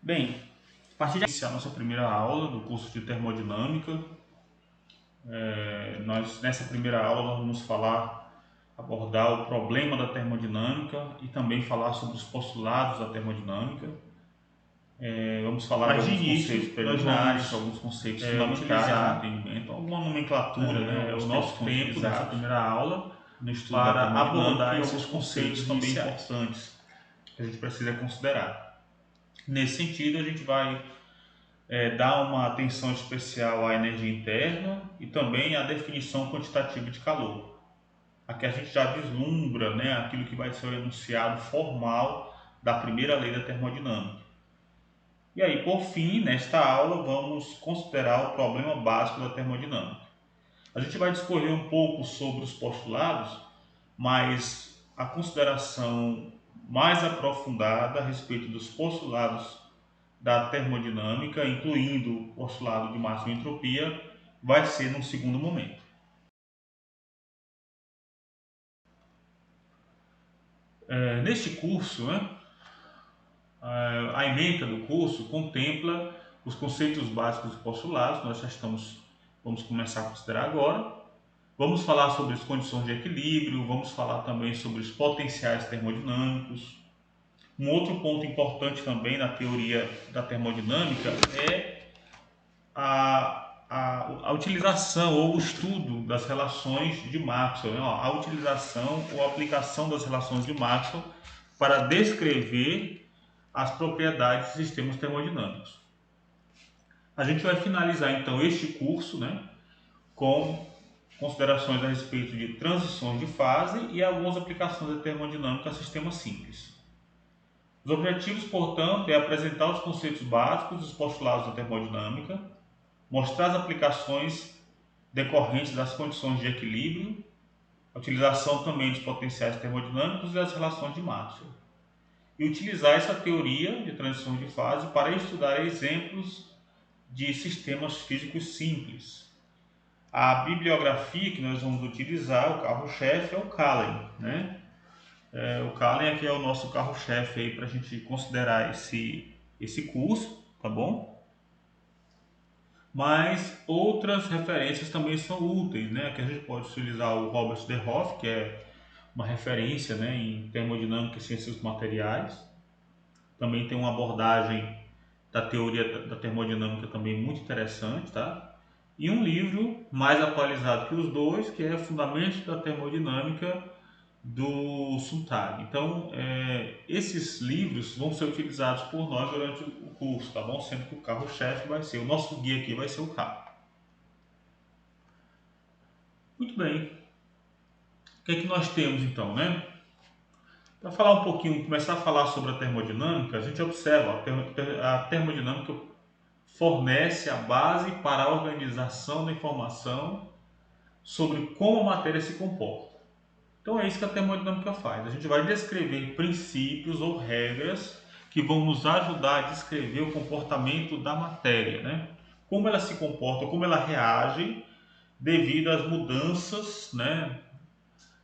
Bem, a partir de iniciar nossa primeira aula do curso de termodinâmica, nessa primeira aula nós vamos abordar o problema da termodinâmica e também falar sobre os postulados da termodinâmica. Vamos falar de alguns conceitos preliminares, alguns conceitos fundamentais do entendimento, alguma nomenclatura, o nosso tempo nessa primeira aula no estudo para da abordar e esses alguns conceitos também iniciais. importantes que a gente precisa considerar. Nesse sentido, a gente vai dar uma atenção especial à energia interna e também à definição quantitativa de calor. Aqui a gente já vislumbra, aquilo que vai ser o enunciado formal da primeira lei da termodinâmica. E aí, por fim, nesta aula, vamos considerar o problema básico da termodinâmica. A gente vai discorrer um pouco sobre os postulados, mas a consideração mais aprofundada a respeito dos postulados da termodinâmica, incluindo o postulado de máxima entropia, vai ser num segundo momento. Neste curso, a ementa do curso contempla os conceitos básicos dos postulados, vamos começar a considerar agora. Vamos falar sobre as condições de equilíbrio, vamos falar também sobre os potenciais termodinâmicos. Um outro ponto importante também na teoria da termodinâmica é a utilização ou o estudo das relações de Maxwell, a utilização ou aplicação das relações de Maxwell para descrever as propriedades de sistemas termodinâmicos. A gente vai finalizar então este curso com considerações a respeito de transições de fase e algumas aplicações da termodinâmica a sistemas simples. Os objetivos, portanto, é apresentar os conceitos básicos dos postulados da termodinâmica, mostrar as aplicações decorrentes das condições de equilíbrio, a utilização também dos potenciais termodinâmicos e das relações de Maxwell, e utilizar essa teoria de transições de fase para estudar exemplos de sistemas físicos simples. A bibliografia que nós vamos utilizar, o carro-chefe, é o Callen, o Callen aqui é o nosso carro-chefe aí para a gente considerar esse curso, tá bom? Mas outras referências também são úteis, que a gente pode utilizar o Robert de Hoff, que é uma referência em termodinâmica e ciências dos materiais. Também tem uma abordagem da teoria da termodinâmica também muito interessante, tá? E um livro mais atualizado que os dois, que é Fundamentos da Termodinâmica, do Sontag. Então, esses livros vão ser utilizados por nós durante o curso, tá bom? Sendo que o carro-chefe vai ser, o nosso guia aqui vai ser o carro. Muito bem. O que é que nós temos então, Para falar um pouquinho, começar a falar sobre a termodinâmica, a gente observa a termodinâmica fornece a base para a organização da informação sobre como a matéria se comporta. Então é isso que a termodinâmica faz. A gente vai descrever princípios ou regras que vão nos ajudar a descrever o comportamento da matéria, Como ela se comporta, como ela reage devido às mudanças,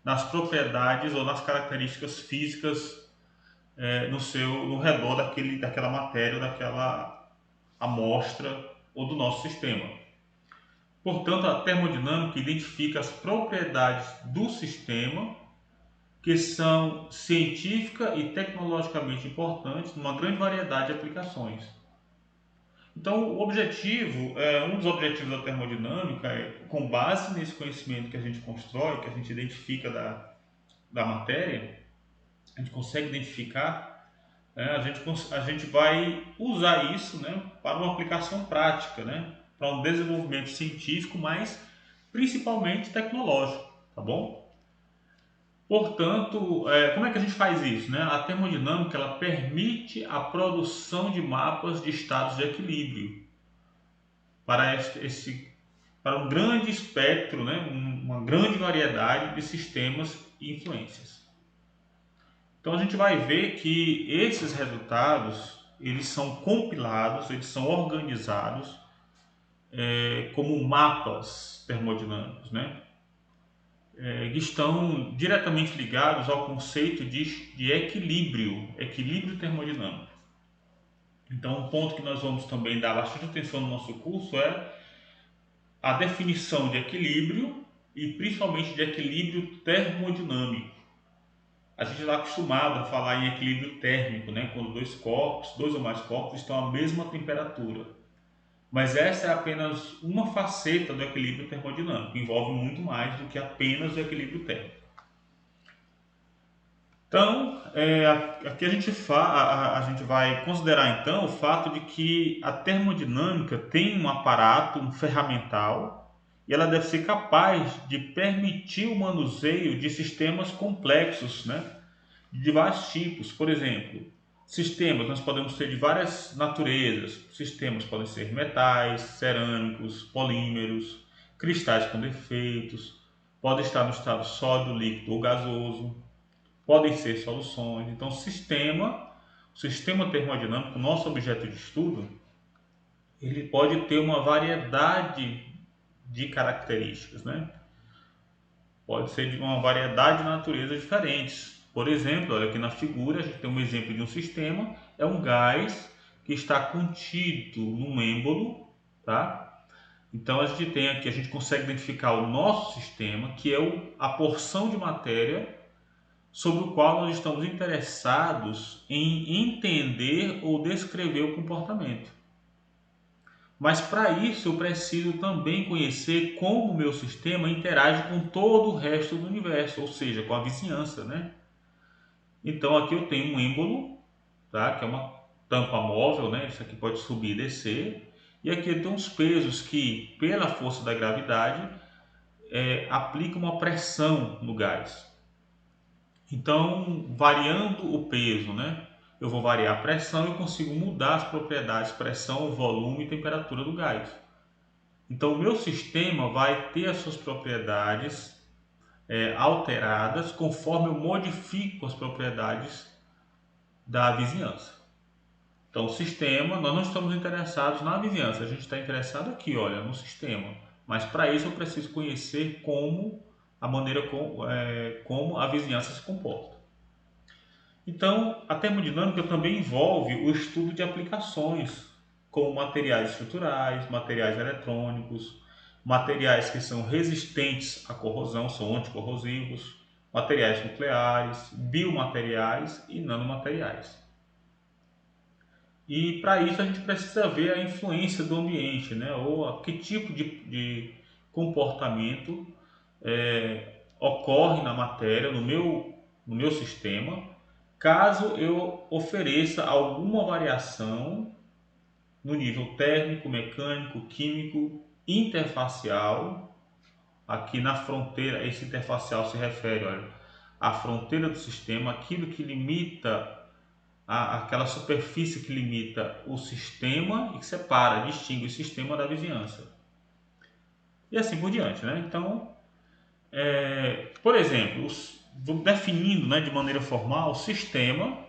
nas propriedades ou nas características físicas no redor daquela matéria, daquela amostra ou do nosso sistema. Portanto, a termodinâmica identifica as propriedades do sistema que são científica e tecnologicamente importantes numa grande variedade de aplicações. Então, um dos objetivos da termodinâmica é, com base nesse conhecimento que a gente constrói, que a gente identifica da matéria, a gente consegue identificar, a gente vai usar isso para uma aplicação prática, para um desenvolvimento científico, mas principalmente tecnológico, tá bom? Portanto, como é que a gente faz isso? A termodinâmica ela permite a produção de mapas de estados de equilíbrio para um grande espectro, uma grande variedade de sistemas e influências. Então a gente vai ver que esses resultados eles são compilados, eles são organizados como mapas termodinâmicos, que estão diretamente ligados ao conceito de equilíbrio termodinâmico. Então, um ponto que nós vamos também dar bastante atenção no nosso curso é a definição de equilíbrio e principalmente de equilíbrio termodinâmico. A gente está acostumado a falar em equilíbrio térmico, né? Quando dois ou mais corpos estão à mesma temperatura. Mas essa é apenas uma faceta do equilíbrio termodinâmico, envolve muito mais do que apenas o equilíbrio térmico. Então, aqui a gente vai considerar então o fato de que a termodinâmica tem um aparato, um ferramental, e ela deve ser capaz de permitir o manuseio de sistemas complexos, né? De vários tipos. Por exemplo, sistemas nós podemos ter de várias naturezas. Sistemas podem ser metais, cerâmicos, polímeros, cristais com defeitos, podem estar no estado sólido, líquido ou gasoso, podem ser soluções. Então, o sistema termodinâmico, nosso objeto de estudo, ele pode ter uma variedade de características, né? Pode ser de uma variedade de naturezas diferentes. Por exemplo, olha aqui na figura, a gente tem um exemplo de um sistema, é um gás que está contido num êmbolo, tá? Então a gente tem aqui, a gente consegue identificar o nosso sistema, que é a porção de matéria sobre o qual nós estamos interessados em entender ou descrever o comportamento. Mas para isso eu preciso também conhecer como o meu sistema interage com todo o resto do universo, ou seja, com a vizinhança, né? Então aqui eu tenho um êmbolo, tá? Que é uma tampa móvel, né? Isso aqui pode subir e descer. E aqui eu tenho uns pesos que, pela força da gravidade, aplicam uma pressão no gás. Então, variando o peso, né? Eu vou variar a pressão e eu consigo mudar as propriedades, pressão, volume e temperatura do gás. Então, o meu sistema vai ter as suas propriedades alteradas conforme eu modifico as propriedades da vizinhança. Então, o sistema, nós não estamos interessados na vizinhança, a gente está interessado aqui, olha, no sistema. Mas para isso eu preciso conhecer a maneira como a vizinhança se comporta. Então, a termodinâmica também envolve o estudo de aplicações, como materiais estruturais, materiais eletrônicos, materiais que são resistentes à corrosão, são anticorrosivos, materiais nucleares, biomateriais e nanomateriais. E para isso a gente precisa ver a influência do ambiente, né? Ou que tipo de comportamento ocorre na matéria, no meu sistema, caso eu ofereça alguma variação no nível térmico, mecânico, químico, interfacial. Aqui na fronteira, esse interfacial se refere, olha, à fronteira do sistema, aquilo que limita, aquela superfície que limita o sistema e que separa, distingue o sistema da vizinhança. E assim por diante, né? Então, por exemplo, definindo, né, de maneira formal, o sistema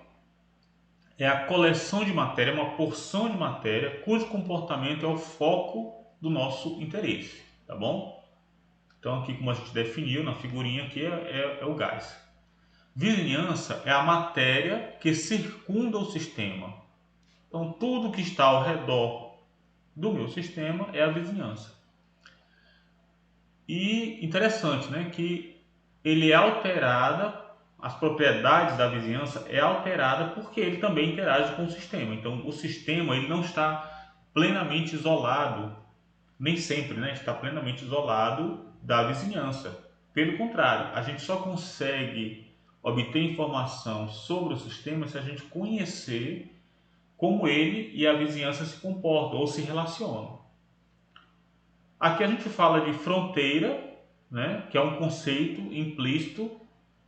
é a coleção de matéria, uma porção de matéria cujo comportamento é o foco do nosso interesse, tá bom? Então aqui, como a gente definiu na figurinha aqui, é o gás. Vizinhança é a matéria que circunda o sistema. Então tudo que está ao redor do meu sistema é a vizinhança. E interessante, né, que ele é alterada, as propriedades da vizinhança é alterada porque ele também interage com o sistema. Então o sistema ele não está plenamente isolado, nem sempre, né, está plenamente isolado da vizinhança. Pelo contrário, a gente só consegue obter informação sobre o sistema se a gente conhecer como ele e a vizinhança se comportam ou se relacionam. Aqui a gente fala de fronteira, né, que é um conceito implícito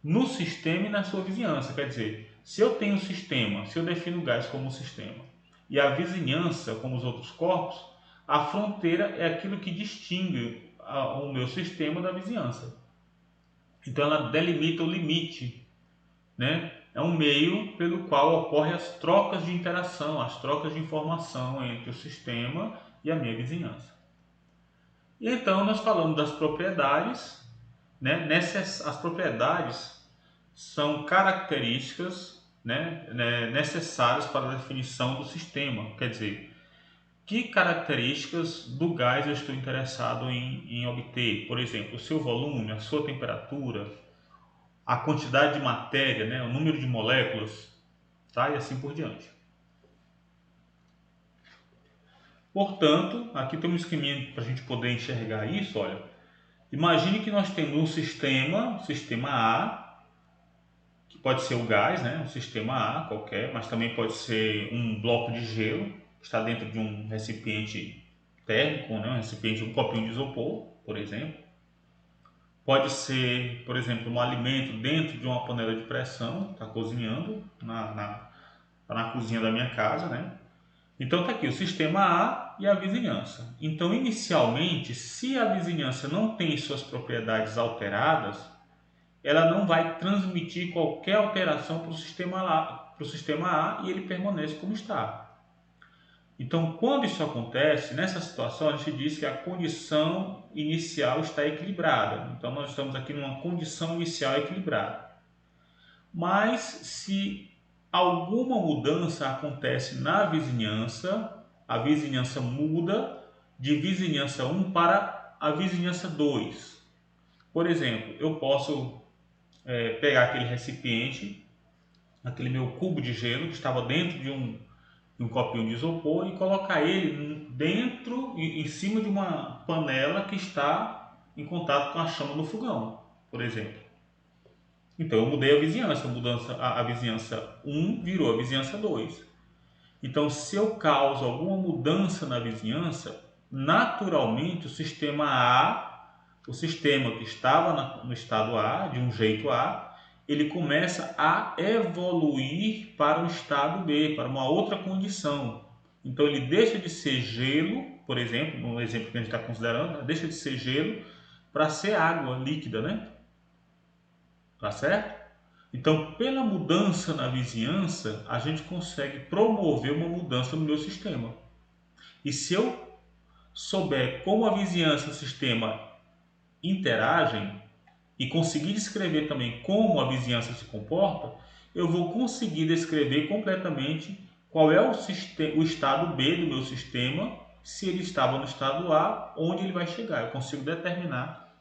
no sistema e na sua vizinhança. Quer dizer, se eu tenho um sistema, se eu defino o gás como um sistema e a vizinhança como os outros corpos, a fronteira é aquilo que distingue o meu sistema da vizinhança. Então ela delimita o limite, né? É um meio pelo qual ocorrem as trocas de interação, as trocas de informação entre o sistema e a minha vizinhança. E então nós falamos das propriedades, né? As propriedades são características, necessários para a definição do sistema. Quer dizer, que características do gás eu estou interessado em obter? Por exemplo, o seu volume, a sua temperatura, a quantidade de matéria, o número de moléculas, tá? E assim por diante. Portanto, aqui tem um esqueminha para a gente poder enxergar isso. Olha, imagine que nós temos um sistema A, que pode ser o gás, um sistema A qualquer, mas também pode ser um bloco de gelo, que está dentro de um recipiente térmico, um recipiente, um copinho de isopor, por exemplo. Pode ser, por exemplo, um alimento dentro de uma panela de pressão, está cozinhando na cozinha da minha casa, Então está aqui o sistema A e a vizinhança. Então, inicialmente, se a vizinhança não tem suas propriedades alteradas, ela não vai transmitir qualquer alteração para o sistema A e ele permanece como está. Então, quando isso acontece, nessa situação, a gente diz que a condição inicial está equilibrada. Então, nós estamos aqui numa condição inicial equilibrada. Mas, se alguma mudança acontece na vizinhança, a vizinhança muda de vizinhança 1 para a vizinhança 2. Por exemplo, eu posso pegar aquele recipiente, aquele meu cubo de gelo que estava dentro de um copinho de isopor e colocar ele dentro, em cima de uma panela que está em contato com a chama do fogão, por exemplo. Então eu mudei a vizinhança, a vizinhança 1 virou a vizinhança 2. Então, se eu causo alguma mudança na vizinhança, naturalmente o sistema que estava no estado A, de um jeito A, ele começa a evoluir para o estado B, para uma outra condição. Então ele deixa de ser gelo, por exemplo, no exemplo que a gente está considerando, deixa de ser gelo para ser água líquida, Tá certo? Então, pela mudança na vizinhança, a gente consegue promover uma mudança no meu sistema. E se eu souber como a vizinhança e o sistema interagem, e conseguir descrever também como a vizinhança se comporta, eu vou conseguir descrever completamente qual é o estado B do meu sistema, se ele estava no estado A, onde ele vai chegar. Eu consigo determinar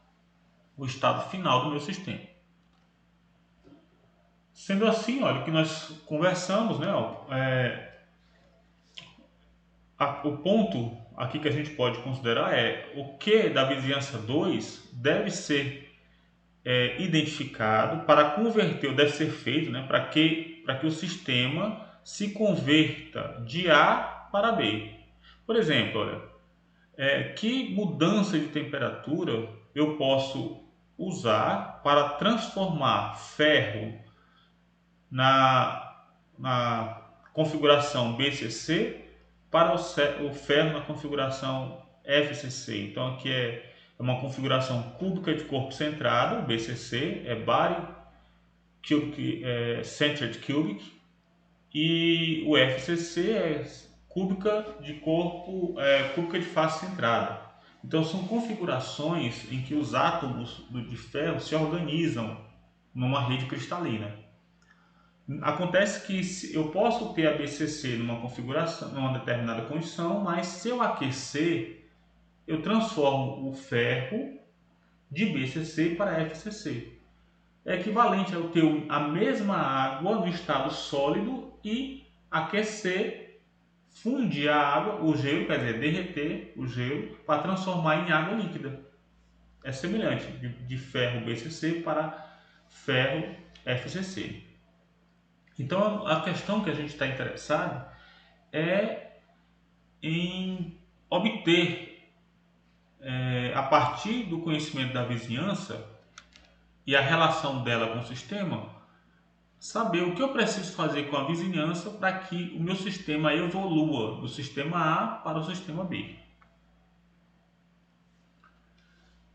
o estado final do meu sistema. Sendo assim, olha, o que nós conversamos, o ponto aqui que a gente pode considerar é o que da vizinhança 2 deve ser identificado para converter, ou deve ser feito, para que o sistema se converta de A para B. Por exemplo, olha, que mudança de temperatura eu posso usar para transformar ferro na configuração BCC para o ferro na configuração FCC. Então aqui é uma configuração cúbica de corpo centrado, BCC, é Body Cubic, Centered Cubic, e o FCC é cúbica de face centrada. Então são configurações em que os átomos de ferro se organizam numa rede cristalina. Acontece que eu posso ter a BCC numa configuração, numa determinada condição, mas se eu aquecer, eu transformo o ferro de BCC para FCC. É equivalente a eu ter a mesma água no estado sólido e aquecer, fundir a água, o gelo, quer dizer, derreter o gelo para transformar em água líquida. É semelhante de ferro BCC para ferro FCC. Então a questão que a gente está interessado é em obter, a partir do conhecimento da vizinhança e a relação dela com o sistema, saber o que eu preciso fazer com a vizinhança para que o meu sistema evolua do sistema A para o sistema B.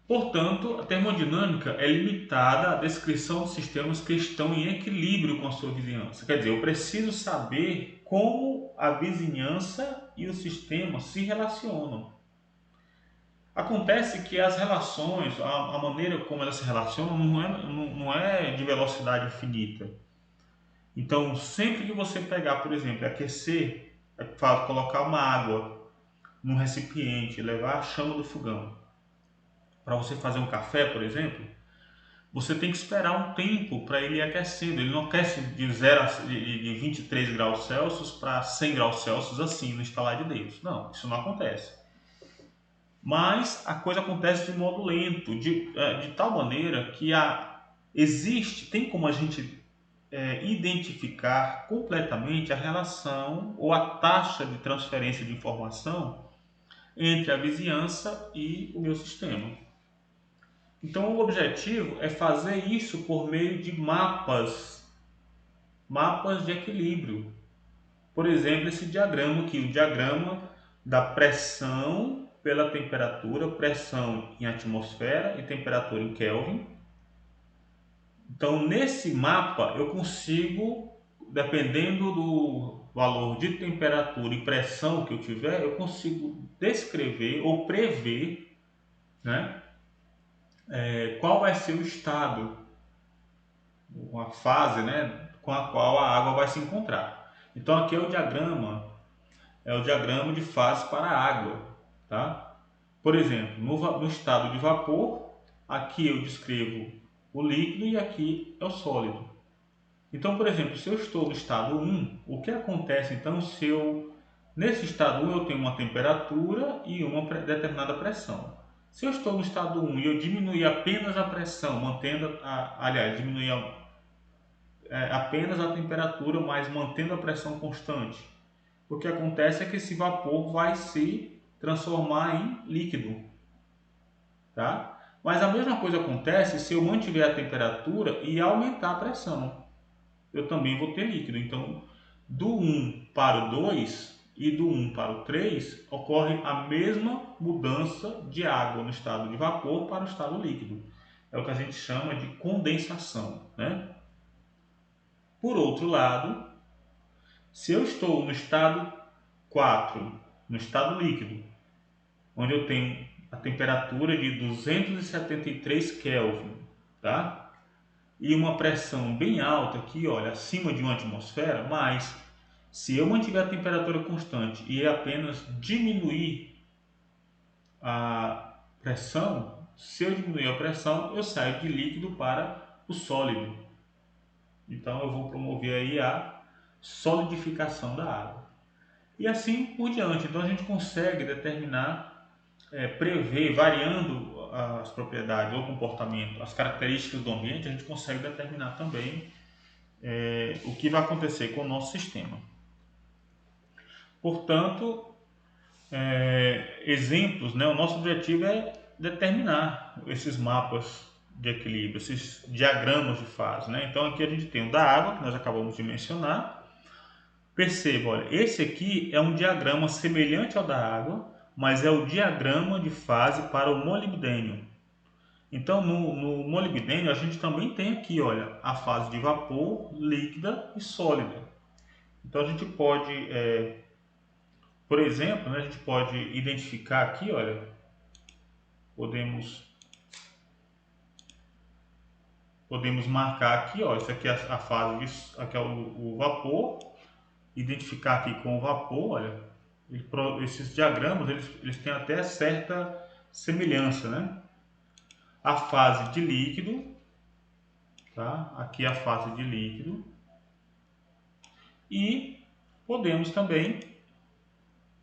Portanto, a termodinâmica é limitada à descrição de sistemas que estão em equilíbrio com a sua vizinhança. Quer dizer, eu preciso saber como a vizinhança e o sistema se relacionam. Acontece que as relações, a maneira como elas se relacionam não é de velocidade infinita. Então, sempre que você pegar, por exemplo, aquecer, colocar uma água num recipiente, levar a chama do fogão, para você fazer um café, por exemplo, você tem que esperar um tempo para ele ir aquecendo. Ele não aquece de 23 graus Celsius para 100 graus Celsius assim, no estalar de dedos. Não, isso não acontece. Mas a coisa acontece de modo lento, de tal maneira que tem como a gente identificar completamente a relação ou a taxa de transferência de informação entre a vizinhança e o meu sistema. Então o objetivo é fazer isso por meio de mapas de equilíbrio. Por exemplo, esse diagrama aqui, o diagrama da pressão pela temperatura, pressão em atmosfera e temperatura em Kelvin. Então, nesse mapa, eu consigo, dependendo do valor de temperatura e pressão que eu tiver, eu consigo descrever ou prever, né, qual vai ser o estado, uma fase, né, com a qual a água vai se encontrar. Então, aqui é o diagrama de fase para a água, tá? Por exemplo, no estado de vapor, aqui eu descrevo o líquido e aqui é o sólido. Então, por exemplo, se eu estou no estado 1, o que acontece então se nesse estado 1 eu tenho uma temperatura e uma determinada pressão. Se eu estou no estado 1 e eu diminuir apenas a pressão, diminuir apenas a temperatura, mas mantendo a pressão constante, o que acontece é que esse vapor vai se transformar em líquido, tá? Mas a mesma coisa acontece se eu mantiver a temperatura e aumentar a pressão. Eu também vou ter líquido. Então, do 1 para o 2 e do 1 para o 3 ocorre a mesma mudança de água no estado de vapor para o estado líquido. É o que a gente chama de condensação, né? Por outro lado, se eu estou no estado 4, no estado líquido, onde eu tenho a temperatura de 273 Kelvin, tá? E uma pressão bem alta aqui, olha, acima de uma atmosfera, mas se eu mantiver a temperatura constante e apenas diminuir a pressão, se eu diminuir a pressão, eu saio de líquido para o sólido. Então eu vou promover aí a solidificação da água. E assim por diante. Então a gente consegue determinar, prever, variando as propriedades ou comportamento, as características do ambiente, a gente consegue determinar também o que vai acontecer com o nosso sistema. Portanto, exemplos, né? O nosso objetivo é determinar esses mapas de equilíbrio, esses diagramas de fase, né? Então aqui a gente tem o da água, que nós acabamos de mencionar. Perceba, olha, esse aqui é um diagrama semelhante ao da água, mas é o diagrama de fase para o molibdênio. Então, no molibdênio, a gente também tem aqui, olha, a fase de vapor, líquida e sólida. Então, a gente pode, por exemplo, né, a gente pode identificar aqui, olha, podemos marcar aqui, ó, isso aqui é a fase, aqui é o vapor, identificar aqui com o vapor, olha, esses diagramas, eles têm até certa semelhança, né? A fase de líquido, tá? Aqui é a fase de líquido. E podemos também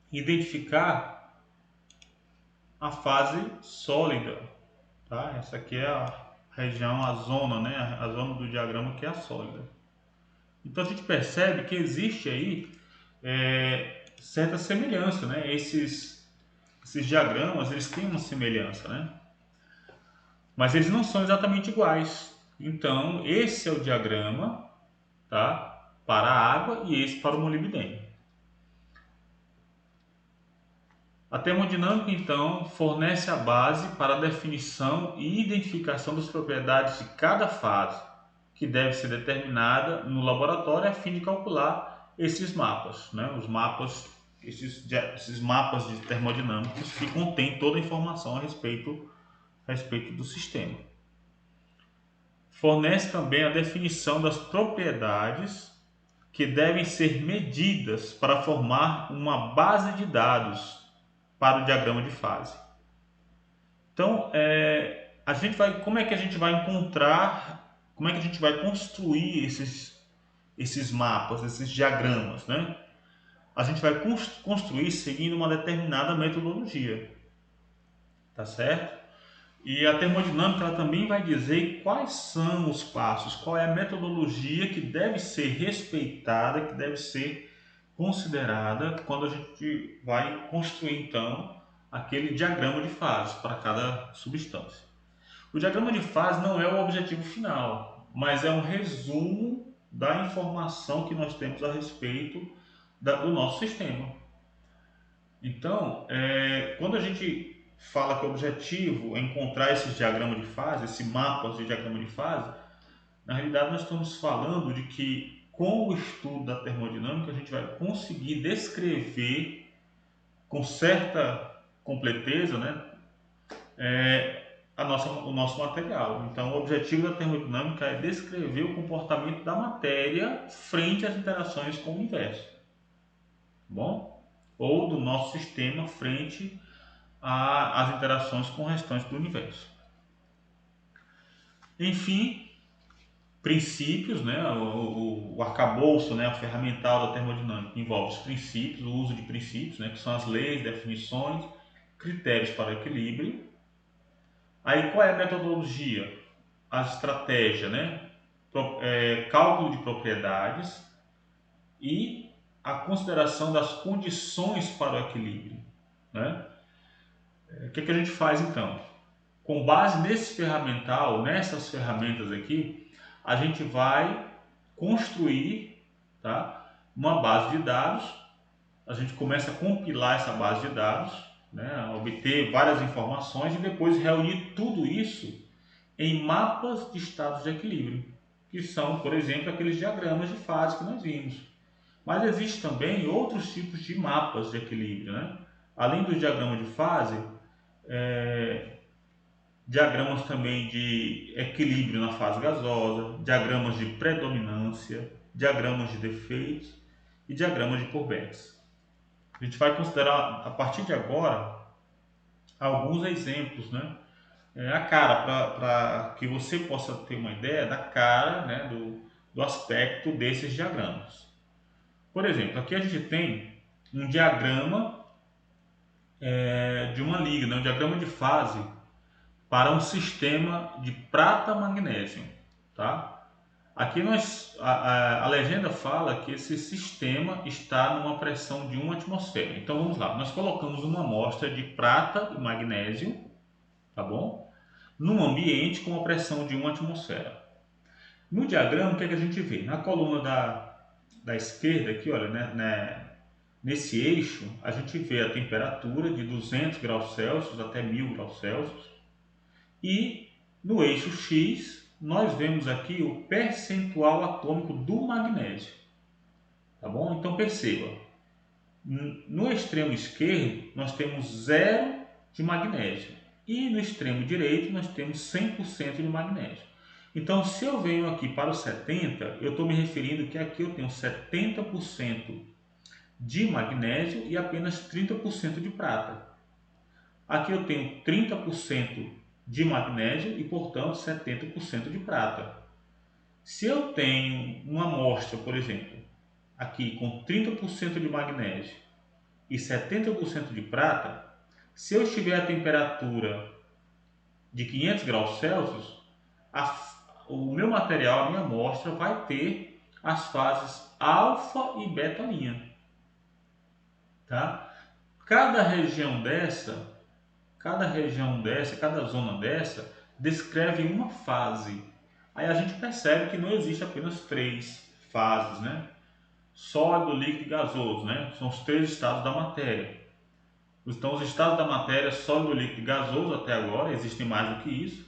identificar a fase sólida, tá? Essa aqui é a região, a zona, né? A zona do diagrama que é a sólida. Então a gente percebe que existe aí certa semelhança, né? Esses diagramas, eles têm uma semelhança, né? Mas eles não são exatamente iguais. Então, esse é o diagrama, tá? Para a água e esse para o molibdênio. A termodinâmica, então, fornece a base para a definição e identificação das propriedades de cada fase, que deve ser determinada no laboratório a fim de calcular esses mapas, né? Esses mapas de termodinâmicos que contêm toda a informação a respeito do sistema. Fornece também a definição das propriedades que devem ser medidas para formar uma base de dados para o diagrama de fase. Então, como é que a gente vai encontrar, como é que a gente vai construir esses mapas, esses diagramas, né? A gente vai construir seguindo uma determinada metodologia, tá certo? E a termodinâmica ela também vai dizer quais são os passos, qual é a metodologia que deve ser respeitada, que deve ser considerada quando a gente vai construir então aquele diagrama de fases para cada substância. O diagrama de fase não é o objetivo final, mas é um resumo da informação que nós temos a respeito do nosso sistema. Então, quando a gente fala que o objetivo é encontrar esses diagramas de fase, esse mapa de diagrama de fase, na realidade nós estamos falando de que com o estudo da termodinâmica a gente vai conseguir descrever com certa completeza, né, o nosso material. Então, o objetivo da termodinâmica é descrever o comportamento da matéria frente às interações com o universo, tá bom? Ou do nosso sistema frente às interações com o restante do universo. Enfim, princípios, né? O arcabouço, né? O ferramental da termodinâmica envolve os princípios, o uso de princípios, né? Que são as leis, definições, critérios para o equilíbrio. Aí qual é a metodologia? A estratégia, né? Cálculo de propriedades e a consideração das condições para o equilíbrio, né? O que a gente faz então? Com base nesse ferramental, nessas ferramentas aqui, a gente vai construir, tá, uma base de dados. A gente começa a compilar essa base de dados, né, obter várias informações e depois reunir tudo isso em mapas de estados de equilíbrio, que são, por exemplo, aqueles diagramas de fase que nós vimos. Mas existem também outros tipos de mapas de equilíbrio, né? Além do diagrama de fase, diagramas também de equilíbrio na fase gasosa, diagramas de predominância, diagramas de defeitos e diagramas de Pullbacks. A gente vai considerar a partir de agora alguns exemplos, né? A cara, para que você possa ter uma ideia da cara, né, do aspecto desses diagramas. Por exemplo, aqui a gente tem um diagrama de uma liga, né, um diagrama de fase para um sistema de prata-magnésio, tá? Aqui a legenda fala que esse sistema está numa pressão de 1 atmosfera. Então vamos lá, nós colocamos uma amostra de prata e magnésio, tá bom? Num ambiente com uma pressão de 1 atmosfera. No diagrama, o que é que a gente vê? Na coluna da esquerda aqui, olha, né, nesse eixo, a gente vê a temperatura de 200 graus Celsius até 1000 graus Celsius. E no eixo X, nós vemos aqui o percentual atômico do magnésio. Tá bom? Então perceba, no extremo esquerdo nós temos 0 de magnésio e no extremo direito nós temos 100% de magnésio. Então se eu venho aqui para o 70, eu estou me referindo que aqui eu tenho 70% de magnésio e apenas 30% de prata. Aqui eu tenho 30% de magnésio e, portanto, 70% de prata. Se eu tenho uma amostra, por exemplo, aqui com 30% de magnésio e 70% de prata, se eu tiver a temperatura de 500 graus Celsius, o meu material, a minha amostra, vai ter as fases alfa e beta linha. Tá? Cada zona dessa descreve uma fase. Aí a gente percebe que não existe apenas 3 fases, né? Sólido, líquido e gasoso, né? São os 3 estados da matéria. Então, os estados da matéria, sólido, líquido e gasoso, até agora, existem mais do que isso.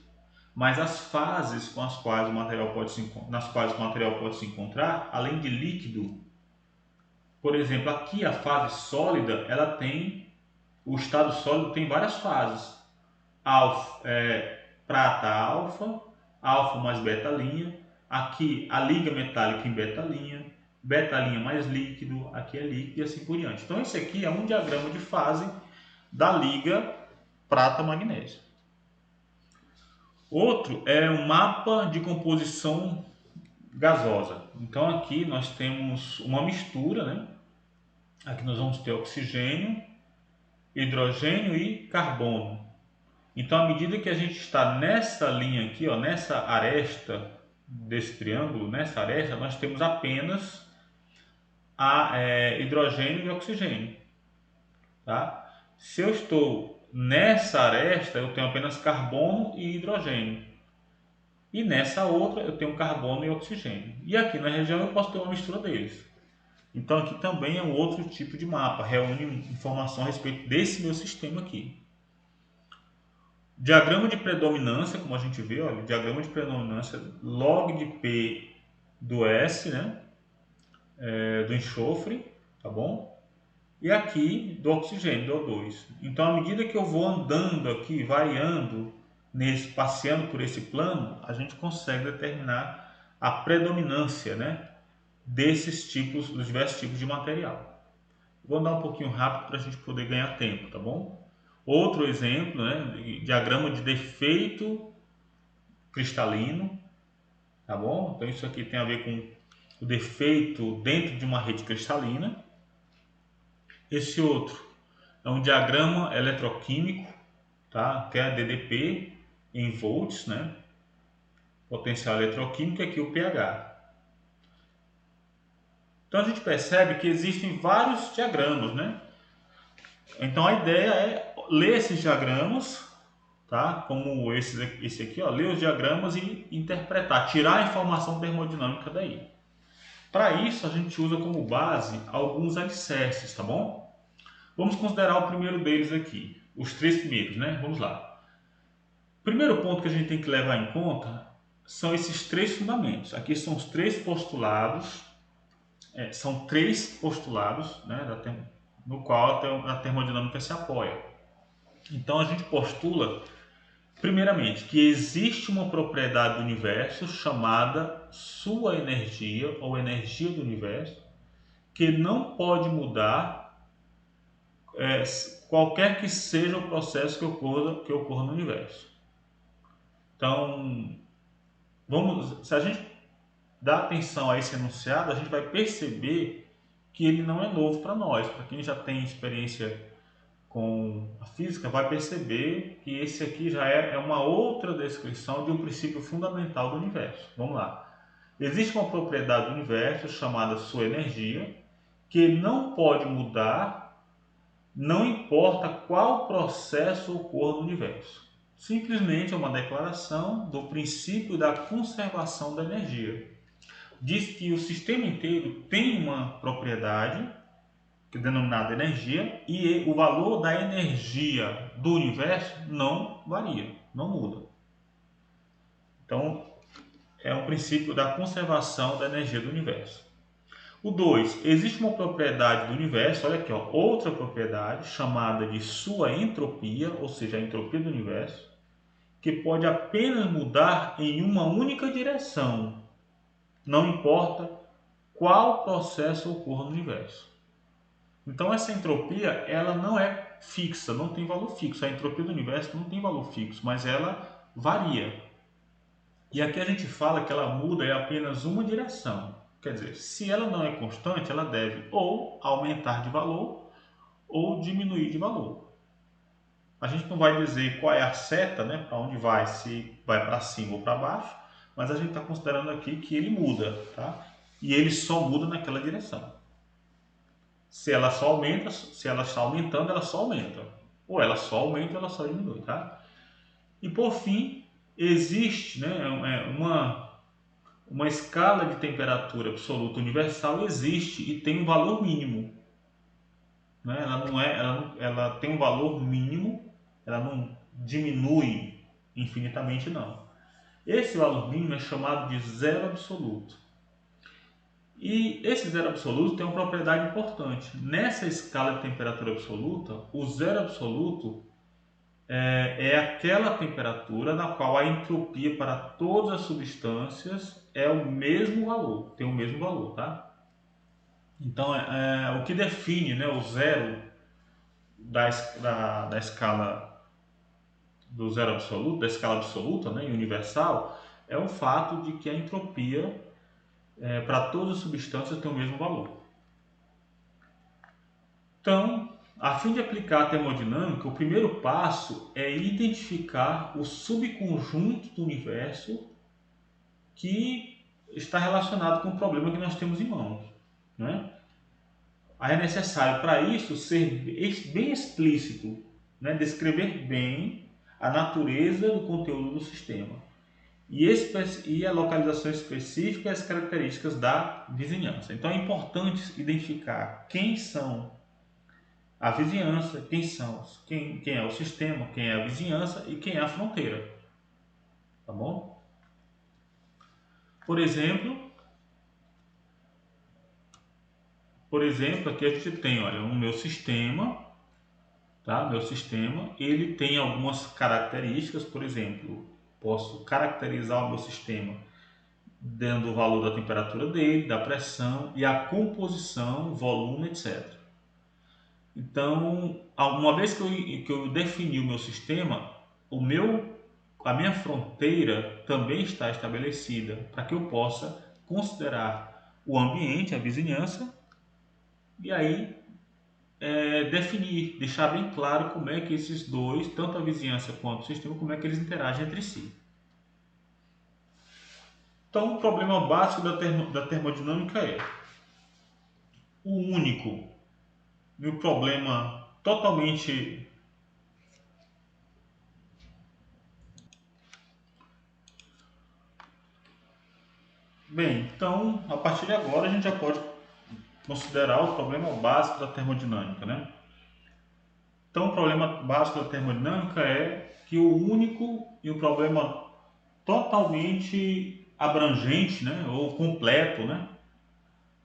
Mas as fases com as quais o material nas quais o material pode se encontrar, além de líquido, por exemplo, aqui a fase sólida, o estado sólido tem várias fases. Prata alfa, alfa mais beta linha, aqui a liga metálica em beta linha, beta' mais líquido, aqui é líquido e assim por diante. Então esse aqui é um diagrama de fase da liga prata-magnésio. Outro é um mapa de composição gasosa. Então aqui nós temos uma mistura, né? Aqui nós vamos ter oxigênio, hidrogênio e carbono. Então, à medida que a gente está nessa linha aqui, ó, nessa aresta desse triângulo, nessa aresta, nós temos apenas hidrogênio e oxigênio. Tá? Se eu estou nessa aresta, eu tenho apenas carbono e hidrogênio. E nessa outra, eu tenho carbono e oxigênio. E aqui na região, eu posso ter uma mistura deles. Então, aqui também é um outro tipo de mapa, reúne informação a respeito desse meu sistema aqui. Diagrama de predominância, como a gente vê, olha, diagrama de predominância log de P do S, né? Do enxofre, tá bom? E aqui do oxigênio, do O2. Então, à medida que eu vou andando aqui, variando, passeando por esse plano, a gente consegue determinar a predominância, né? Desses tipos, dos diversos tipos de material. Vou andar um pouquinho rápido para a gente poder ganhar tempo, tá bom? Outro exemplo, né? Diagrama de defeito cristalino, tá bom? Então isso aqui tem a ver com o defeito dentro de uma rede cristalina. Esse outro é um diagrama eletroquímico, tá? Que é a DDP em volts, né? Potencial eletroquímico, aqui o pH. Então a gente percebe que existem vários diagramas, né? Então a ideia é ler esses diagramas, tá? Como esse aqui, ó, ler os diagramas e interpretar, tirar a informação termodinâmica daí. Para isso a gente usa como base alguns alicerces, tá bom? Vamos considerar o primeiro deles aqui, os três primeiros, né? Vamos lá. O primeiro ponto que a gente tem que levar em conta são esses três fundamentos. Aqui são os três postulados. São três postulados, né, no qual a termodinâmica se apoia. Então a gente postula, primeiramente, que existe uma propriedade do universo chamada sua energia ou energia do universo, que não pode mudar qualquer que seja o processo que ocorra no universo. Então, se a gente dá atenção a esse enunciado, a gente vai perceber que ele não é novo para nós. Para quem já tem experiência com a física, vai perceber que esse aqui já é uma outra descrição de um princípio fundamental do universo. Vamos lá. Existe uma propriedade do universo chamada sua energia, que não pode mudar, não importa qual processo ocorra no universo. Simplesmente é uma declaração do princípio da conservação da energia. Diz que o sistema inteiro tem uma propriedade, que é denominada energia, e o valor da energia do universo não varia, não muda. Então, é um princípio da conservação da energia do universo. O 2, existe uma propriedade do universo, olha aqui, ó, outra propriedade chamada de sua entropia, ou seja, a entropia do universo, que pode apenas mudar em uma única direção, não importa qual processo ocorra no universo. Então essa entropia, ela não é fixa, não tem valor fixo. A entropia do universo não tem valor fixo, mas ela varia. E aqui a gente fala que ela muda em apenas uma direção. Quer dizer, se ela não é constante, ela deve ou aumentar de valor ou diminuir de valor. A gente não vai dizer qual é a seta, né, para onde vai, se vai para cima ou para baixo, mas a gente está considerando aqui que ele muda, tá? E ele só muda naquela direção. Se ela só aumenta, se ela está aumentando, ela só aumenta. Ou ela só aumenta, ela só diminui, tá? E por fim, existe, né, uma escala de temperatura absoluta universal, existe e tem um valor mínimo. Né? Ela tem um valor mínimo, ela não diminui infinitamente, não. Esse valor mínimo é chamado de zero absoluto. E esse zero absoluto tem uma propriedade importante. Nessa escala de temperatura absoluta, o zero absoluto é aquela temperatura na qual a entropia para todas as substâncias é o mesmo valor, tem o mesmo valor, tá? Então, o que define, né, o zero da escala do zero absoluto, da escala absoluta, né, e universal, é o fato de que a entropia para todas as substâncias tem o mesmo valor. Então, a fim de aplicar a termodinâmica, o primeiro passo é identificar o subconjunto do universo que está relacionado com o problema que nós temos em mãos, né? Aí é necessário para isso ser bem explícito, né? Descrever bem a natureza do conteúdo do sistema e a localização específica e as características da vizinhança. Então é importante identificar quem são a vizinhança, quem é o sistema, quem é a vizinhança e quem é a fronteira, tá bom? Por exemplo, aqui a gente tem, olha, o meu sistema, tá? Meu sistema, ele tem algumas características, por exemplo, posso caracterizar o meu sistema dando o valor da temperatura dele, da pressão e a composição, volume, etc. Então, uma vez que eu defini o meu sistema, a minha fronteira também está estabelecida para que eu possa considerar o ambiente, a vizinhança, e aí definir, deixar bem claro como é que esses dois, tanto a vizinhança quanto o sistema, como é que eles interagem entre si. Então, o problema básico da termodinâmica é o único e o problema totalmente bem. Então, a partir de agora, a gente já pode considerar o problema básico da termodinâmica, né? Então, o problema básico da termodinâmica é que o único e o problema totalmente abrangente, né, ou completo, né,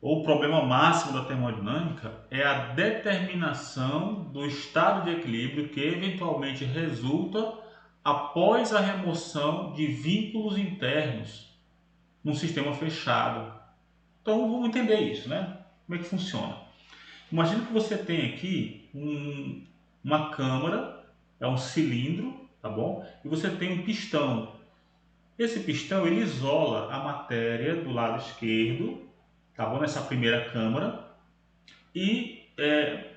ou o problema máximo da termodinâmica é a determinação do estado de equilíbrio que eventualmente resulta após a remoção de vínculos internos num sistema fechado. Então, vamos entender isso, né? Como é que funciona? Imagina que você tem aqui uma câmara, é um cilindro, tá bom? E você tem um pistão. Esse pistão ele isola a matéria do lado esquerdo, tá bom? Nessa primeira câmara e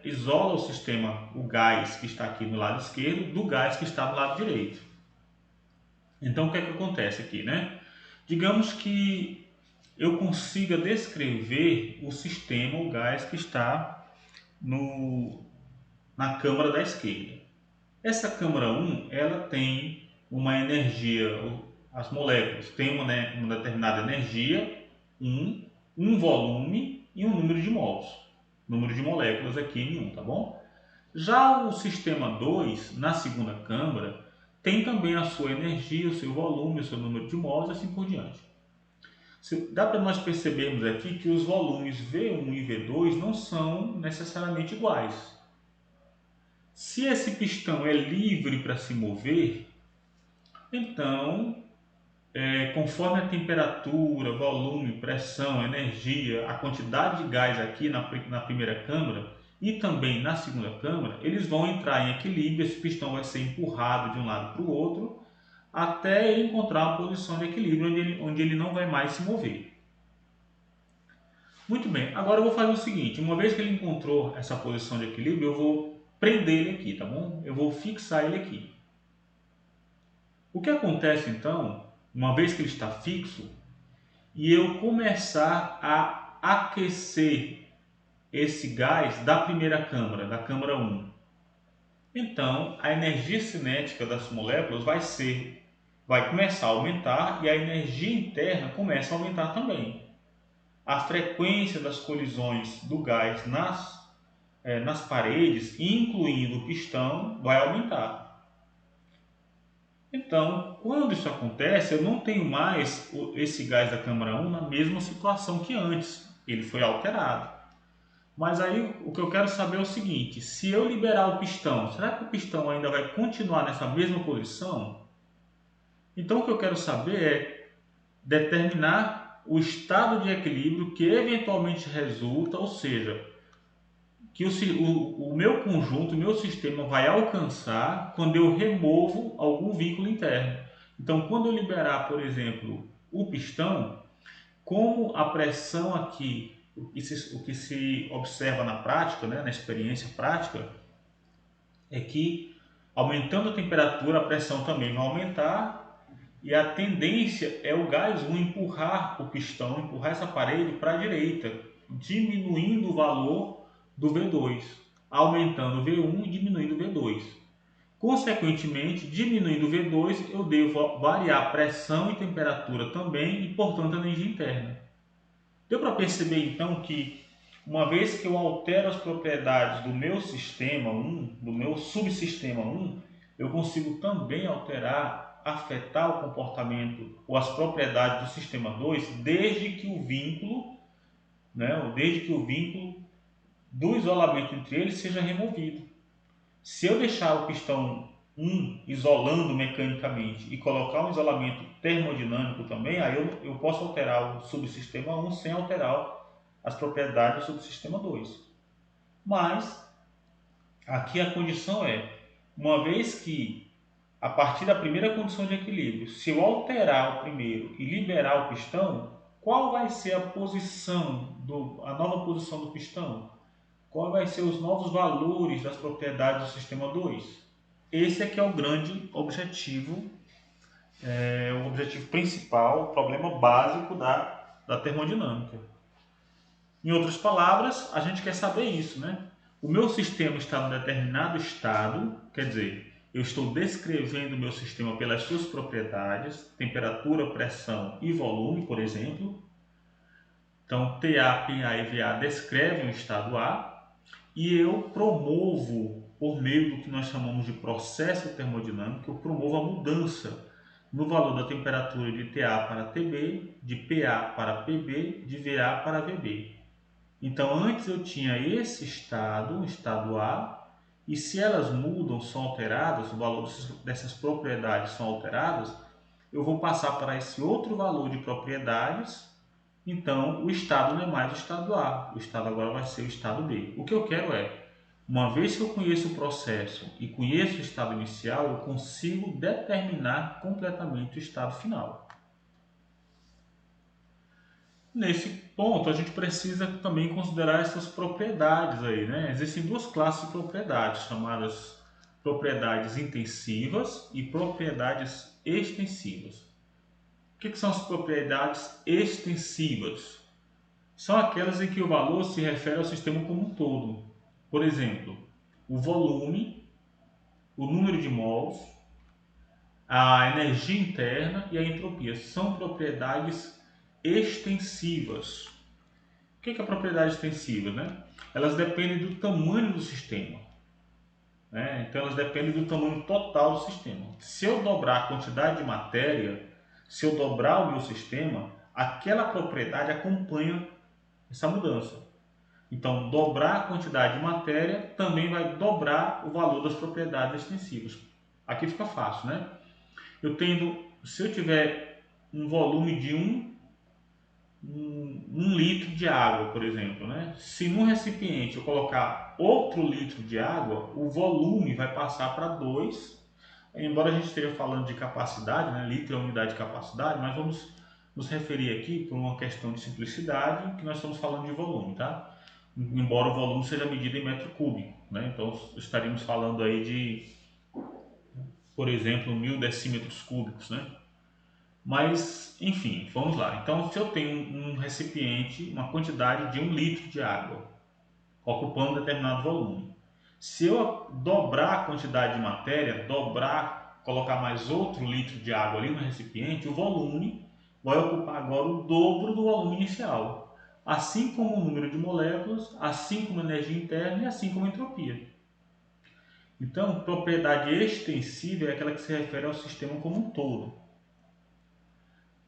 isola o sistema, o gás que está aqui no lado esquerdo, do gás que está no lado direito. Então o que é que acontece aqui, né? Digamos que eu consiga descrever o sistema, o gás que está na câmara da esquerda. Essa câmara 1, ela tem uma energia, as moléculas têm uma determinada energia, um volume e um número de mols, número de moléculas aqui em 1, tá bom? Já o sistema 2, na segunda câmara, tem também a sua energia, o seu volume, o seu número de mols e assim por diante. Dá para nós percebermos aqui que os volumes V1 e V2 não são necessariamente iguais. Se esse pistão é livre para se mover, então, conforme a temperatura, volume, pressão, energia, a quantidade de gás aqui na primeira câmara e também na segunda câmara, eles vão entrar em equilíbrio, esse pistão vai ser empurrado de um lado para o outro, até ele encontrar uma posição de equilíbrio onde ele não vai mais se mover. Muito bem, agora eu vou fazer o seguinte, uma vez que ele encontrou essa posição de equilíbrio, eu vou prender ele aqui, tá bom? Eu vou fixar ele aqui. O que acontece então, uma vez que ele está fixo, e eu começar a aquecer esse gás da primeira câmara, da câmara 1. Então, a energia cinética das moléculas vai começar a aumentar e a energia interna começa a aumentar também. A frequência das colisões do gás nas paredes, incluindo o pistão, vai aumentar. Então, quando isso acontece, eu não tenho mais esse gás da câmara 1 na mesma situação que antes. Ele foi alterado. Mas aí o que eu quero saber é o seguinte, se eu liberar o pistão, será que o pistão ainda vai continuar nessa mesma posição? Então o que eu quero saber é determinar o estado de equilíbrio que eventualmente resulta, ou seja, que o meu conjunto, o meu sistema vai alcançar quando eu removo algum vínculo interno. Então, quando eu liberar, por exemplo, o pistão, como a pressão aqui, o que se observa na prática, né, na experiência prática, é que aumentando a temperatura, a pressão também vai aumentar e a tendência é o gás 1 empurrar o pistão, empurrar essa parede para a direita, diminuindo o valor do V2, aumentando o V1 e diminuindo o V2. Consequentemente, diminuindo o V2, eu devo variar pressão e temperatura também e, portanto, a energia interna. Deu para perceber então que, uma vez que eu altero as propriedades do meu sistema 1, do meu subsistema 1, eu consigo também alterar, afetar o comportamento ou as propriedades do sistema 2, desde que o vínculo, né, desde que o vínculo do isolamento entre eles seja removido. Se eu deixar o pistão 1 isolando mecanicamente e colocar um isolamento termodinâmico também, aí eu posso alterar o subsistema 1 sem alterar as propriedades do subsistema 2. Mas aqui a condição é, uma vez que a partir da primeira condição de equilíbrio, se eu alterar o primeiro e liberar o pistão, qual vai ser a nova posição do pistão? Qual vai ser os novos valores das propriedades do sistema 2? Esse é que é o grande objetivo, o objetivo principal, o problema básico da termodinâmica. Em outras palavras, a gente quer saber isso, né? O meu sistema está em determinado estado, quer dizer, eu estou descrevendo o meu sistema pelas suas propriedades, temperatura, pressão e volume, por exemplo. Então, TA, PA e VA descrevem o estado A, e eu promovo, por meio do que nós chamamos de processo termodinâmico, eu promovo a mudança no valor da temperatura de TA para TB, de PA para PB, de VA para VB. Então, antes eu tinha esse estado, o estado A, e se elas mudam, são alteradas, o valor dessas propriedades são alteradas, eu vou passar para esse outro valor de propriedades. Então, o estado não é mais o estado A, o estado agora vai ser o estado B. O que eu quero é, uma vez que eu conheço o processo e conheço o estado inicial, eu consigo determinar completamente o estado final. Nesse ponto, a gente precisa também considerar essas propriedades aí, né? Existem duas classes de propriedades, chamadas propriedades intensivas e propriedades extensivas. O que são as propriedades extensivas? São aquelas em que o valor se refere ao sistema como um todo. Por exemplo, o volume, o número de mols, a energia interna e a entropia. São propriedades extensivas. O que é a propriedade extensiva, né? Elas dependem do tamanho do sistema, né? Então elas dependem do tamanho total do sistema. Se eu dobrar a quantidade de matéria, se eu dobrar o meu sistema, aquela propriedade acompanha essa mudança. Então, dobrar a quantidade de matéria também vai dobrar o valor das propriedades extensivas. Aqui fica fácil, né? Se eu tiver um volume de um litro de água, por exemplo, né? Se no recipiente eu colocar outro litro de água, o volume vai passar para 2. Embora a gente esteja falando de capacidade, né? Litro é a unidade de capacidade, mas vamos nos referir aqui, por uma questão de simplicidade, que nós estamos falando de volume, tá? Embora o volume seja medido em metro cúbico, né? Então estaríamos falando aí de, por exemplo, 1000 decímetros cúbicos, né? Mas, enfim, vamos lá. Então, se eu tenho um recipiente, uma quantidade de 1 litro de água, ocupando um determinado volume. Se eu dobrar a quantidade de matéria, colocar mais outro litro de água ali no recipiente, o volume vai ocupar agora o dobro do volume inicial. Assim como o número de moléculas, assim como a energia interna e assim como a entropia. Então, propriedade extensiva é aquela que se refere ao sistema como um todo.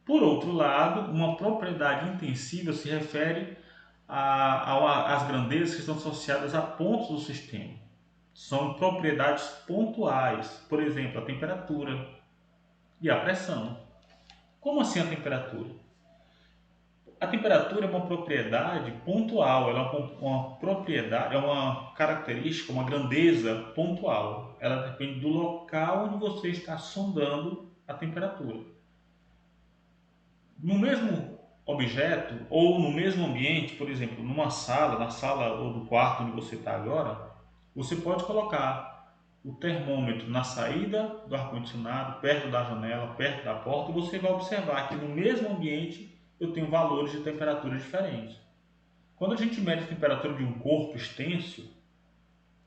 Por outro lado, uma propriedade intensiva se refere às grandezas que estão associadas a pontos do sistema. São propriedades pontuais, por exemplo, a temperatura e a pressão. Como assim a temperatura? a temperatura é uma propriedade pontual, ela é uma propriedade, é uma característica, uma grandeza pontual. Ela depende do local onde você está sondando a temperatura. No mesmo objeto ou no mesmo ambiente, por exemplo, numa sala, na sala ou do quarto onde você está agora, você pode colocar o termômetro na saída do ar-condicionado, perto da janela, perto da porta, e você vai observar que no mesmo ambiente eu tenho valores de temperatura diferentes. Quando a gente mede a temperatura de um corpo extenso,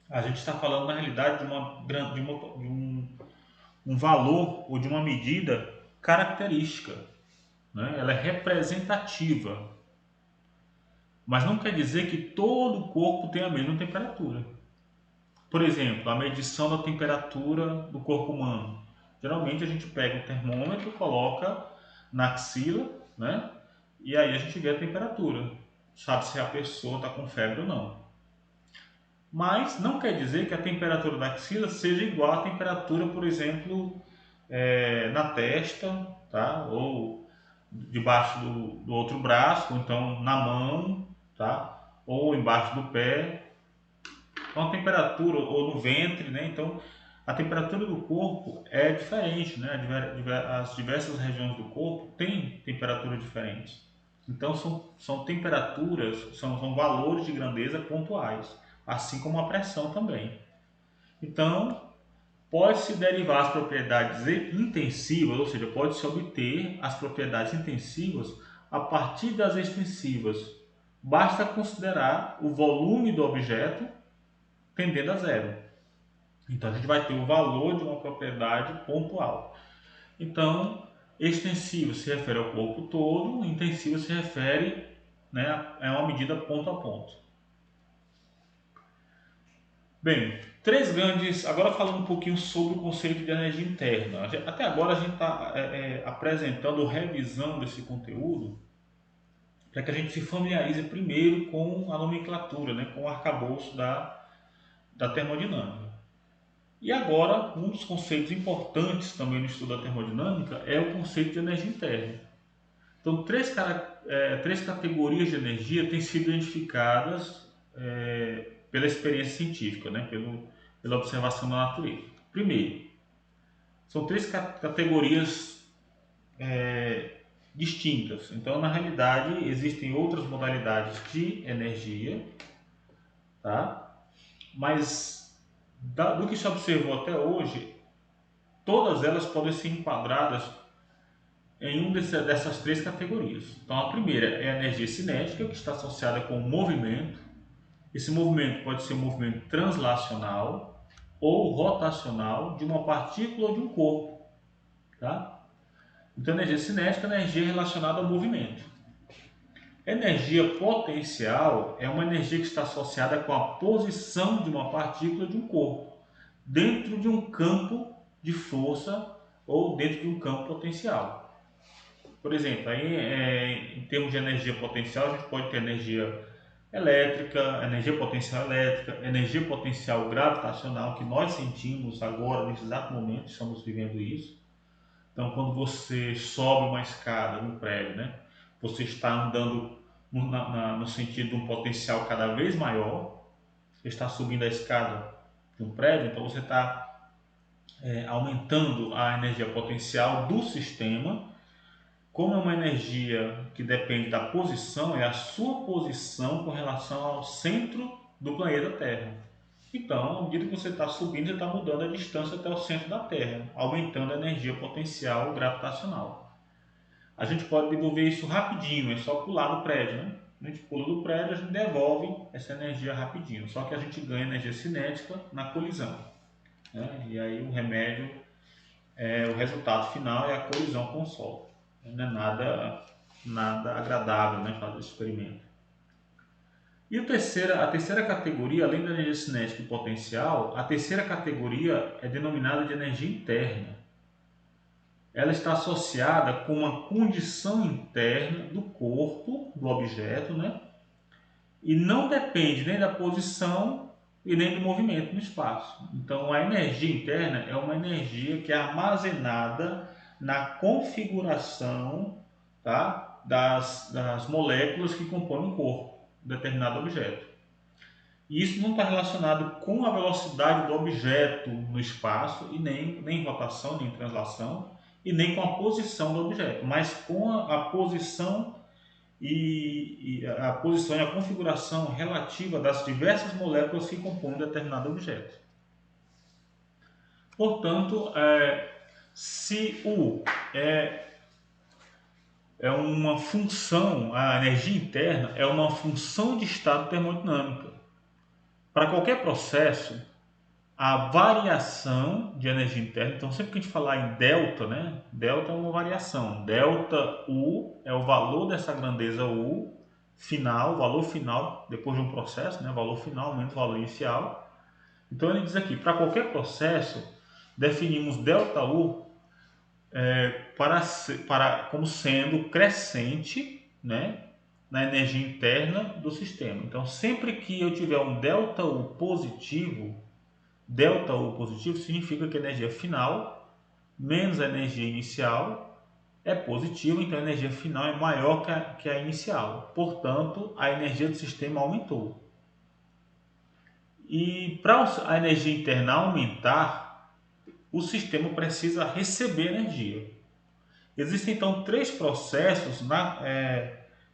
a gente está falando na realidade de um valor ou de uma medida característica, né? Ela é representativa, mas não quer dizer que todo o corpo tem a mesma temperatura. Por exemplo, a medição da temperatura do corpo humano. Geralmente a gente pega o termômetro, coloca na axila, né? E aí a gente vê a temperatura. Sabe se a pessoa está com febre ou não. Mas não quer dizer que a temperatura da axila seja igual à temperatura, por exemplo, na testa, tá? Ou debaixo do outro braço, ou então na mão, tá? Ou embaixo do pé. Então a temperatura, ou no ventre, né? Então a temperatura do corpo é diferente, né? As diversas regiões do corpo têm temperaturas diferentes. Então são temperaturas, são valores de grandeza pontuais, assim como a pressão também. Então pode-se derivar as propriedades intensivas, ou seja, pode-se obter as propriedades intensivas a partir das extensivas. Basta considerar o volume do objeto tendendo a zero. Então a gente vai ter o valor de uma propriedade pontual. Então, extensivo se refere ao corpo todo, intensivo se refere, né, a uma medida ponto a ponto. Bem, três grandes. Agora falando um pouquinho sobre o conceito de energia interna. Até agora a gente está apresentando, revisando esse conteúdo para que a gente se familiarize primeiro com a nomenclatura, né, com o arcabouço da termodinâmica. E agora, um dos conceitos importantes também no estudo da termodinâmica é o conceito de energia interna. Então, três categorias de energia têm sido identificadas pela experiência científica, né? Pela observação da natureza. Primeiro, são três categorias distintas. Então, na realidade, existem outras modalidades de energia, tá? Mas do que se observou até hoje, todas elas podem ser enquadradas em uma dessas três categorias. Então, a primeira é a energia cinética, que está associada com o movimento. Esse movimento pode ser um movimento translacional ou rotacional de uma partícula ou de um corpo. Tá? Então, a energia cinética é a energia relacionada ao movimento. Energia potencial é uma energia que está associada com a posição de uma partícula de um corpo, dentro de um campo de força ou dentro de um campo potencial. Por exemplo, aí, em termos de energia potencial, a gente pode ter energia elétrica, energia potencial gravitacional, que nós sentimos agora, nesse exato momento, estamos vivendo isso. Então, quando você sobe uma escada no prédio, né, você está andando no sentido de um potencial cada vez maior, você está subindo a escada de um prédio, então você está aumentando a energia potencial do sistema. Como é uma energia que depende da posição, é a sua posição com relação ao centro do planeta Terra. Então, à medida que você está subindo, você está mudando a distância até o centro da Terra, aumentando a energia potencial gravitacional. A gente pode devolver isso rapidinho, é só pular do prédio, né? A gente pula do prédio, a gente devolve essa energia rapidinho. Só que a gente ganha energia cinética na colisão, né? E aí o remédio, o resultado final é a colisão com o Sol. Não é nada agradável, né, fazer esse experimento. E a terceira categoria, além da energia cinética e potencial, a terceira categoria é denominada de energia interna. Ela está associada com uma condição interna do corpo, do objeto, né? E não depende nem da posição e nem do movimento no espaço. Então, a energia interna é uma energia que é armazenada na configuração, tá, das moléculas que compõem um corpo, um determinado objeto. E isso não está relacionado com a velocidade do objeto no espaço, e nem rotação, nem translação, e nem com a posição do objeto, mas com a posição e a configuração relativa das diversas moléculas que compõem um determinado objeto. Portanto, se U é uma função, a energia interna é uma função de estado termodinâmica. Para qualquer processo, a variação de energia interna, então sempre que a gente falar em delta, né? Delta é uma variação. Delta U é o valor dessa grandeza U final, valor final, depois de um processo, né? Valor final menos valor inicial. Então ele diz aqui, para qualquer processo, definimos delta U como sendo crescente, né? Na energia interna do sistema. Então sempre que eu tiver um delta U positivo significa que a energia final menos a energia inicial é positiva, então a energia final é maior que a inicial. Portanto, a energia do sistema aumentou. E para a energia interna aumentar, o sistema precisa receber energia. Existem então 3 processos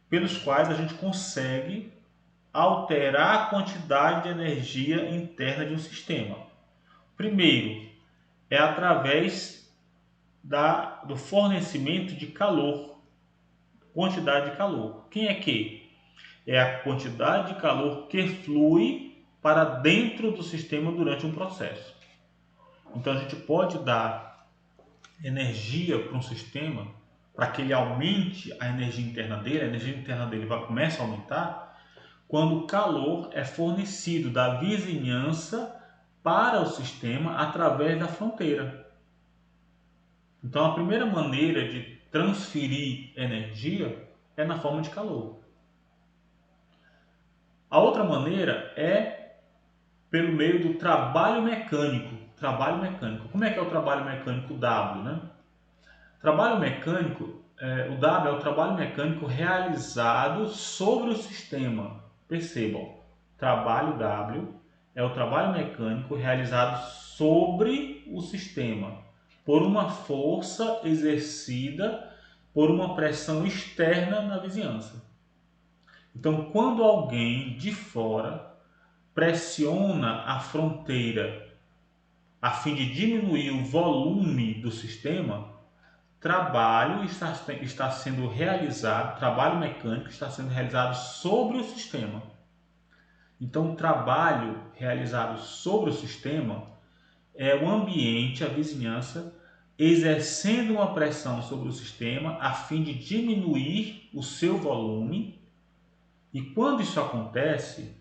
pelos quais a gente consegue alterar a quantidade de energia interna de um sistema. Primeiro, é através do fornecimento de calor, quantidade de calor. Quem é que? É a quantidade de calor que flui para dentro do sistema durante um processo. Então a gente pode dar energia para um sistema para que ele aumente a energia interna dele, começa a aumentar quando o calor é fornecido da vizinhança para o sistema através da fronteira. Então a primeira maneira de transferir energia é na forma de calor. A outra maneira é pelo meio do trabalho mecânico. Como é que é o trabalho mecânico W, né? Trabalho mecânico, o W é o trabalho mecânico realizado sobre o sistema. Percebam, trabalho W é o trabalho mecânico realizado sobre o sistema por uma força exercida por uma pressão externa na vizinhança. Então, quando alguém de fora pressiona a fronteira a fim de diminuir o volume do sistema, trabalho mecânico está sendo realizado sobre o sistema. Então, o trabalho realizado sobre o sistema é o ambiente, a vizinhança, exercendo uma pressão sobre o sistema a fim de diminuir o seu volume. E quando isso acontece,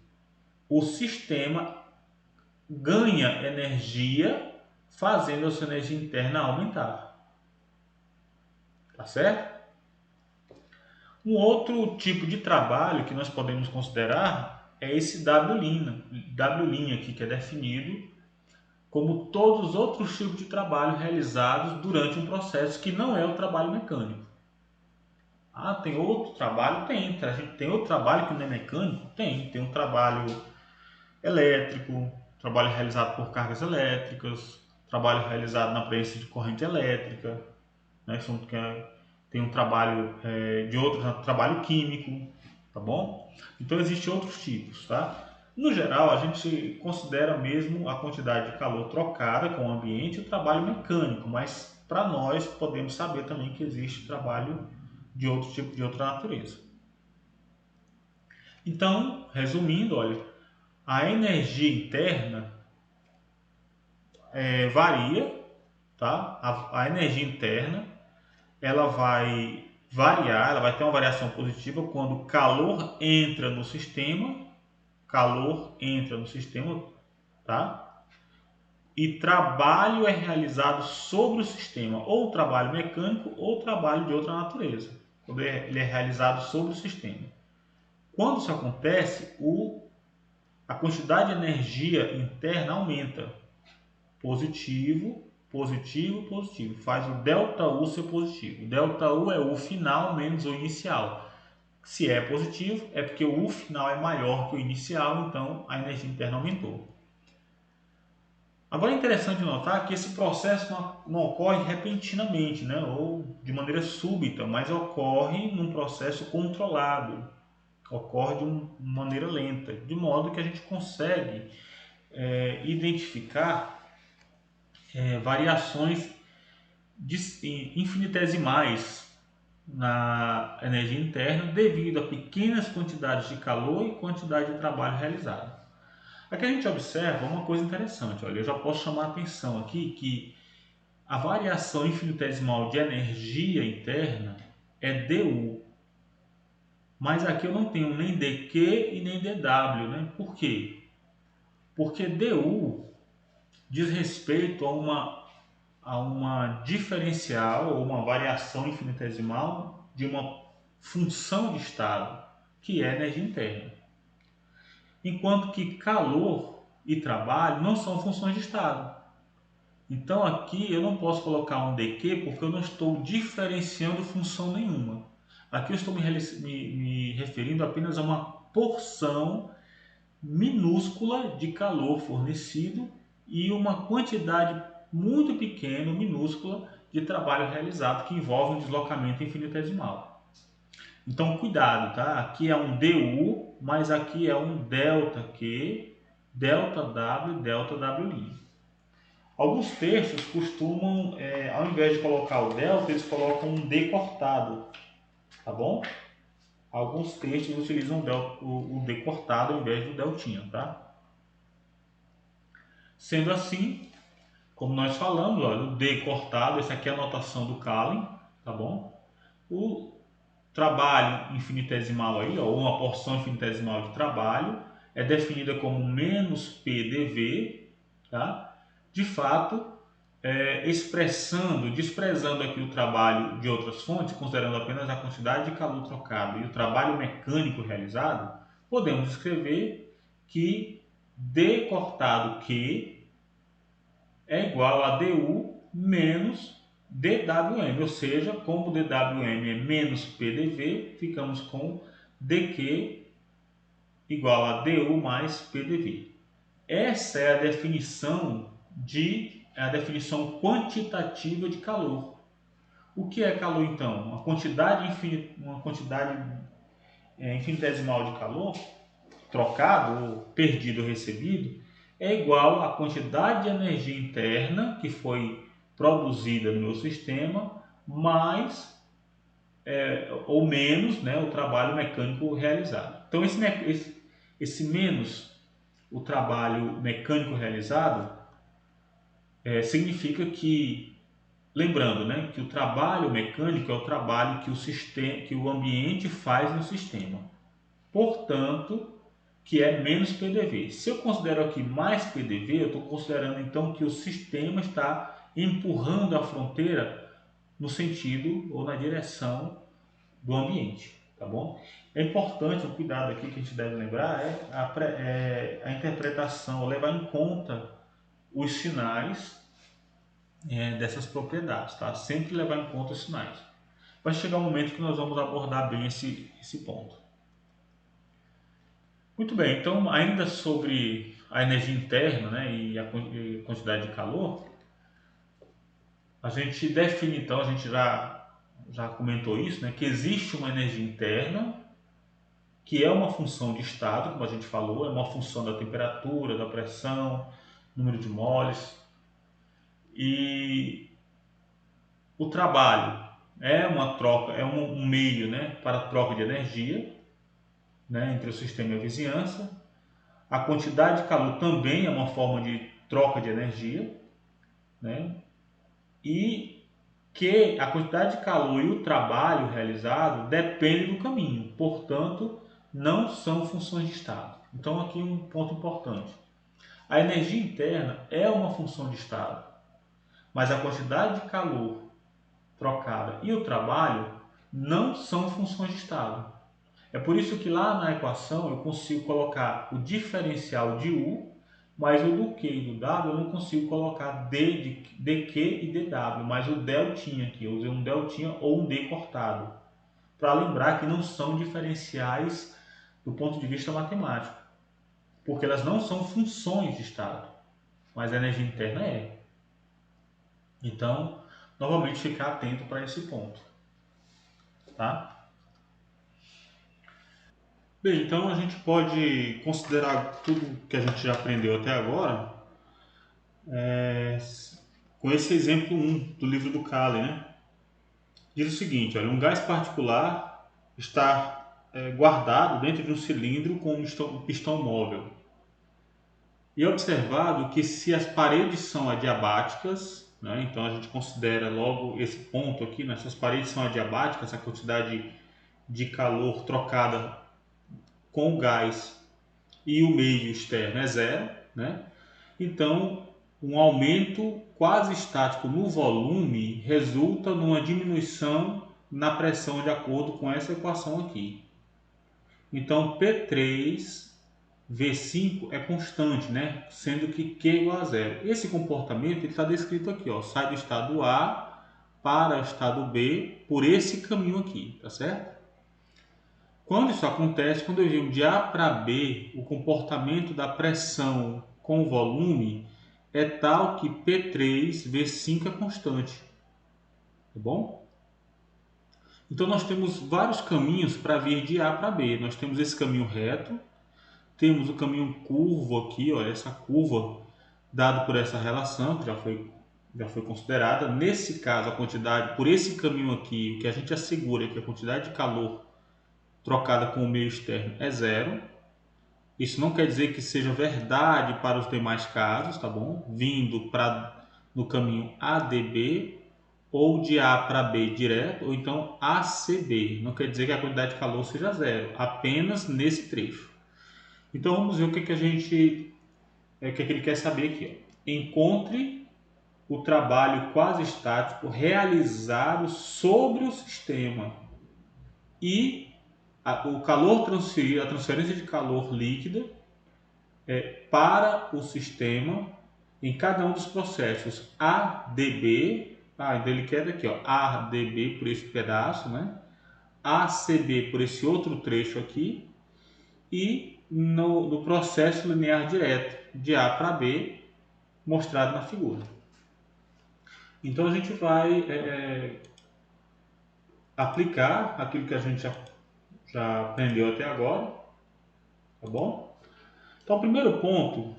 o sistema ganha energia, fazendo a sua energia interna aumentar. Tá certo? Um outro tipo de trabalho que nós podemos considerar é esse W' aqui, que é definido como todos os outros tipos de trabalho realizados durante um processo que não é o trabalho mecânico. Ah, tem outro trabalho? Tem. A gente tem outro trabalho que não é mecânico? Tem um trabalho elétrico, trabalho realizado por cargas elétricas, trabalho realizado na presença de corrente elétrica, né? Tem um trabalho trabalho químico, tá bom? Então existem outros tipos, tá? No geral, a gente considera mesmo a quantidade de calor trocada com o ambiente e o trabalho mecânico, mas para nós podemos saber também que existe trabalho de outro tipo, de outra natureza. Então, resumindo, olha, a energia interna varia, tá? A energia interna ela vai variar, ela vai ter uma variação positiva quando o calor entra no sistema, tá? E trabalho é realizado sobre o sistema, ou trabalho mecânico ou trabalho de outra natureza, quando ele é realizado sobre o sistema. Quando isso acontece, a quantidade de energia interna aumenta, positivo positivo, positivo. Faz o ΔU ser positivo. O ΔU é o final menos o inicial. Se é positivo, é porque o U final é maior que o inicial, então a energia interna aumentou. Agora é interessante notar que esse processo não ocorre repentinamente, né, ou de maneira súbita, mas ocorre num processo controlado, ocorre de uma maneira lenta, de modo que a gente consegue identificar variações infinitesimais na energia interna devido a pequenas quantidades de calor e quantidade de trabalho realizado. Aqui a gente observa uma coisa interessante, olha, eu já posso chamar a atenção aqui que a variação infinitesimal de energia interna é dU, mas aqui eu não tenho nem dQ e nem dW, né? Por quê? Porque dU diz respeito a uma diferencial ou uma variação infinitesimal de uma função de estado, que é a energia interna. Enquanto que calor e trabalho não são funções de estado. Então aqui eu não posso colocar um dQ porque eu não estou diferenciando função nenhuma. Aqui eu estou me referindo apenas a uma porção minúscula de calor fornecido e uma quantidade muito pequena, minúscula, de trabalho realizado que envolve um deslocamento infinitesimal. Então cuidado, tá? Aqui é um dU, mas aqui é um ΔQ, ΔW, ΔWI. Alguns textos costumam, ao invés de colocar o delta, eles colocam um D cortado, tá bom? Alguns textos utilizam o D cortado ao invés do deltinha, tá? Sendo assim, como nós falamos, olha, o D cortado, essa aqui é a notação do Kalin, tá bom? O trabalho infinitesimal aí, ou uma porção infinitesimal de trabalho, é definida como menos PdV, tá? De fato, desprezando aqui o trabalho de outras fontes, considerando apenas a quantidade de calor trocado e o trabalho mecânico realizado, podemos escrever que D cortado Q é igual a DU menos dWm, ou seja, como dWm é menos PdV, ficamos com dQ igual a dU mais PdV. Essa é a definição quantitativa de calor. O que é calor então? Uma quantidade infinitesimal de calor trocado ou perdido ou recebido é igual à quantidade de energia interna que foi produzida no meu sistema mais ou menos, né, o trabalho mecânico realizado. Então esse menos o trabalho mecânico realizado significa que, lembrando, né, que o trabalho mecânico é o trabalho que o ambiente faz no sistema. Portanto, que é menos PDV. Se eu considero aqui mais PDV, eu estou considerando então que o sistema está empurrando a fronteira no sentido ou na direção do ambiente, tá bom? É importante, um cuidado aqui que a gente deve lembrar a interpretação, levar em conta os sinais dessas propriedades, tá? Sempre levar em conta os sinais. Vai chegar um momento que nós vamos abordar bem esse ponto. Muito bem, então ainda sobre a energia interna, né, e a quantidade de calor, a gente define então, a gente já comentou isso, né, que existe uma energia interna que é uma função de estado, como a gente falou, é uma função da temperatura, da pressão, número de moles, e o trabalho é uma troca, é um meio, né, para a troca de energia, né, entre o sistema e a vizinhança. A quantidade de calor também é uma forma de troca de energia, né, e que a quantidade de calor e o trabalho realizado dependem do caminho, portanto, não são funções de estado. Então aqui um ponto importante. A energia interna é uma função de estado, mas a quantidade de calor trocada e o trabalho não são funções de estado. É por isso que lá na equação eu consigo colocar o diferencial de U Mas o do Q e do W eu não consigo colocar D de DQ e DW, mas o deltinha aqui, eu usei um deltinha ou um D cortado, para lembrar que não são diferenciais do ponto de vista matemático, porque elas não são funções de estado, mas a energia interna é. Então, novamente ficar atento para esse ponto, tá? Bem, então a gente pode considerar tudo que a gente já aprendeu até agora com esse exemplo 1 do livro do Cayley, né? Diz o seguinte, olha, um gás particular está guardado dentro de um cilindro com um pistão móvel. E é observado que se as paredes são adiabáticas, né, então a gente considera logo esse ponto aqui, né, se as paredes são adiabáticas, a quantidade de calor trocada com o gás e o meio externo é zero, né? Então, um aumento quase estático no volume resulta numa diminuição na pressão de acordo com essa equação aqui. Então, P3V5 é constante, né? Sendo que Q é igual a zero. Esse comportamento está descrito aqui, ó, sai do estado A para o estado B por esse caminho aqui, tá certo? Quando isso acontece, quando eu digo de A para B, o comportamento da pressão com o volume é tal que P3V5 é constante, tá bom? Então nós temos vários caminhos para vir de A para B. Nós temos esse caminho reto, temos o caminho curvo aqui, olha, essa curva dado por essa relação que já foi considerada. Nesse caso, a quantidade, por esse caminho aqui, o que a gente assegura é que a quantidade de calor trocada com o meio externo é zero. Isso não quer dizer que seja verdade para os demais casos, tá bom? Vindo no caminho ADB ou de A para B direto, ou então ACB. Não quer dizer que a quantidade de calor seja zero, apenas nesse trecho. Então vamos ver o que o que ele quer saber aqui. Ó. Encontre o trabalho quase estático realizado sobre o sistema e o calor transferido, a transferência de calor líquida para o sistema em cada um dos processos ADB, então ele quer aqui, ó, ADB por esse pedaço, né? ACB por esse outro trecho aqui e no processo linear direto de A para B mostrado na figura. Então a gente vai aplicar aquilo que a gente já aprendeu até agora, tá bom? Então o primeiro ponto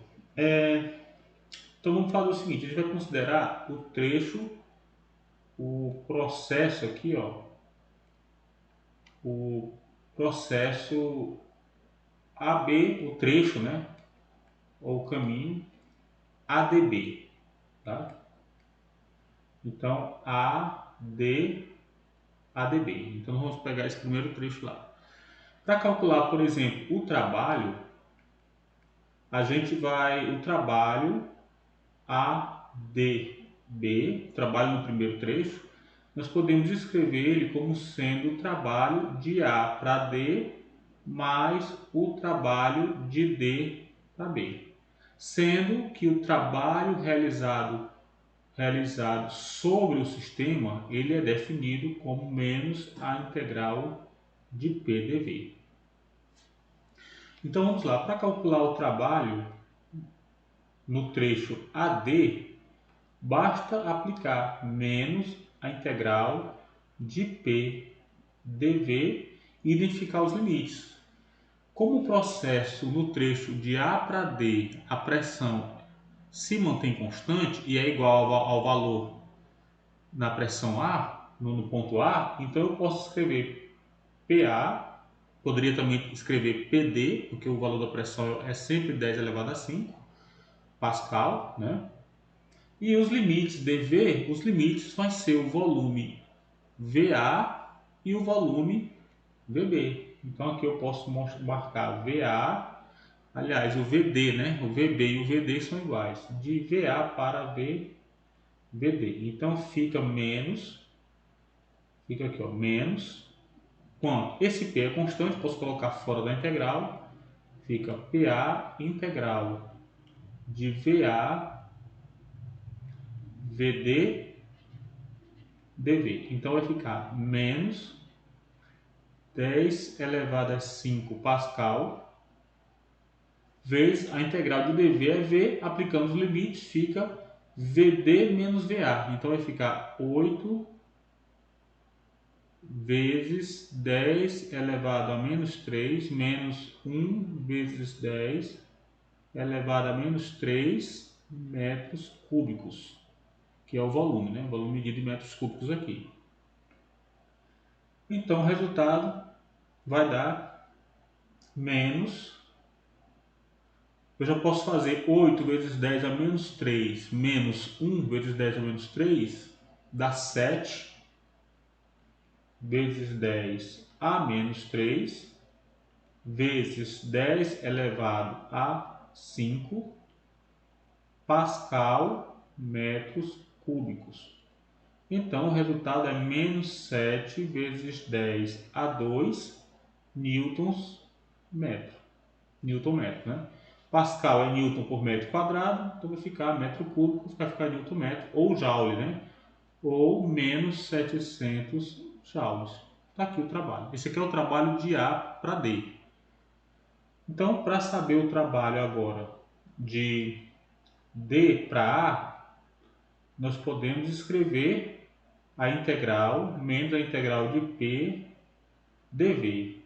então vamos fazer o seguinte, a gente vai considerar o trecho, o processo aqui, ó, o processo AB, o trecho, né, ou o caminho ADB, tá? Então ADB. Então vamos pegar esse primeiro trecho lá. Para calcular, por exemplo, o trabalho, a gente vai o trabalho ADB, trabalho no primeiro trecho, nós podemos escrever ele como sendo o trabalho de A para D mais o trabalho de D para B, sendo que o trabalho realizado sobre o sistema ele é definido como menos a integral de PDV. Então vamos lá, para calcular o trabalho no trecho AD, basta aplicar menos a integral de P dV e identificar os limites. Como o processo no trecho de A para D, a pressão se mantém constante e é igual ao valor na pressão A, no ponto A, então eu posso escrever PA, poderia também escrever PD, porque o valor da pressão é sempre 10 elevado a 5 Pascal, né? E os limites dV, os limites vai ser o volume VA e o volume VB. Então aqui eu posso marcar VA, aliás, o VD, né? O VB e o VD são iguais, de VA para VD. Então fica aqui, ó, menos, quanto? Esse P é constante, posso colocar fora da integral, fica PA integral de VA, VD, dV. Então vai ficar menos 10 elevado a 5 Pascal vezes a integral de dV é V, aplicando os limites, fica VD menos VA. Então vai ficar 8 vezes 10 elevado a menos 3, menos 1 vezes 10 elevado a menos 3 metros cúbicos, que é o volume, né? O volume medido em metros cúbicos aqui. Então o resultado vai dar menos, eu já posso fazer 8 vezes 10 a menos 3 menos 1 vezes 10 a menos 3, dá 7 vezes 10 a menos 3 vezes 10 elevado a 5 Pascal metros cúbicos. Então o resultado é menos 7 vezes 10 a 2 newtons metro. Newton metro, né? Pascal é newton por metro quadrado, então vai ficar metro cúbico, vai ficar newton metro, ou joule, né? Ou menos 700 joules. Está aqui o trabalho. Esse aqui é o trabalho de A para D. Então, para saber o trabalho agora de D para A, nós podemos escrever a integral menos a integral de P dV.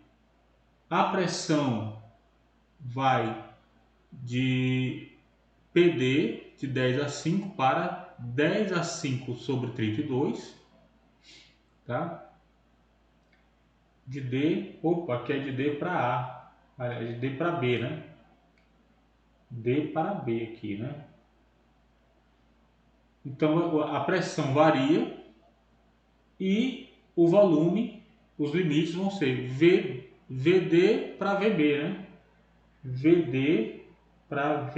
A pressão vai de PD de 10 a 5 para 10 a 5 sobre 32, tá? De D, opa, aqui é de D para A, é de D para B, né? D para B aqui, né? Então a pressão varia e o volume, os limites vão ser VD para VB, né? VD para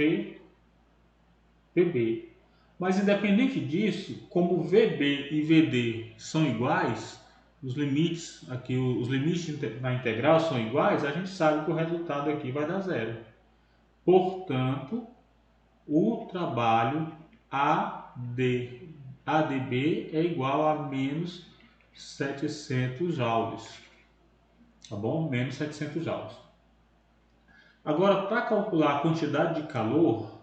VB. Mas independente disso, como VB e VD são iguais, os limites aqui, os limites da integral são iguais, a gente sabe que o resultado aqui vai dar zero. Portanto, o trabalho ADB é igual a menos 700 joules. Tá bom? Menos 700 joules. Agora, para calcular a quantidade de calor,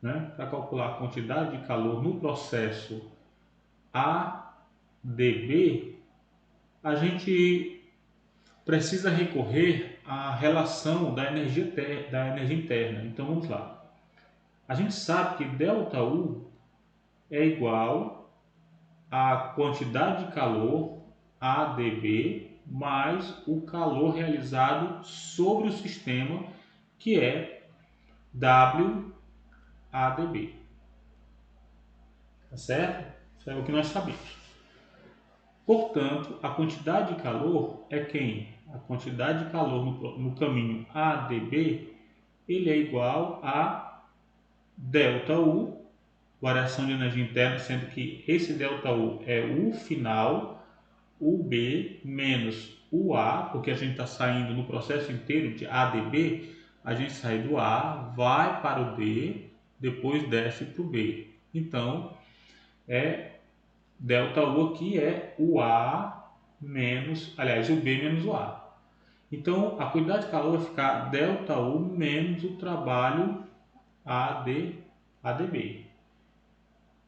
né? Para calcular a quantidade de calor no processo ADB, a gente precisa recorrer à relação da energia interna. Então vamos lá. A gente sabe que ΔU é igual à quantidade de calor ADB mais o calor realizado sobre o sistema, que é WADB. Tá certo? Isso é o que nós sabemos. Portanto, a quantidade de calor é quem? A quantidade de calor no caminho ADB, ele é igual a ΔU, variação de energia interna, sendo que esse ΔU é o final, o B menos o A, porque a gente está saindo no processo inteiro de ADB, a gente sai do A, vai para o D, depois desce para o B. Então, ΔU aqui é o A menos, aliás, o B menos o A. Então, a quantidade de calor vai ficar ΔU menos o trabalho ADB.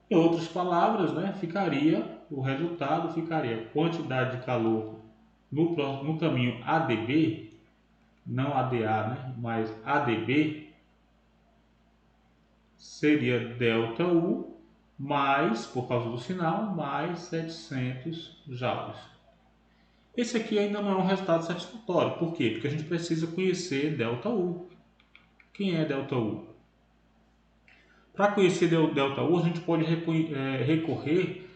Em outras palavras, né, o resultado ficaria quantidade de calor no caminho ADB, não ADA, né, mas ADB, seria ΔU mais, por causa do sinal, mais 700 joules. Esse aqui ainda não é um resultado satisfatório. Por quê? Porque a gente precisa conhecer ΔU. Quem é ΔU? Para conhecer ΔU, a gente pode recorrer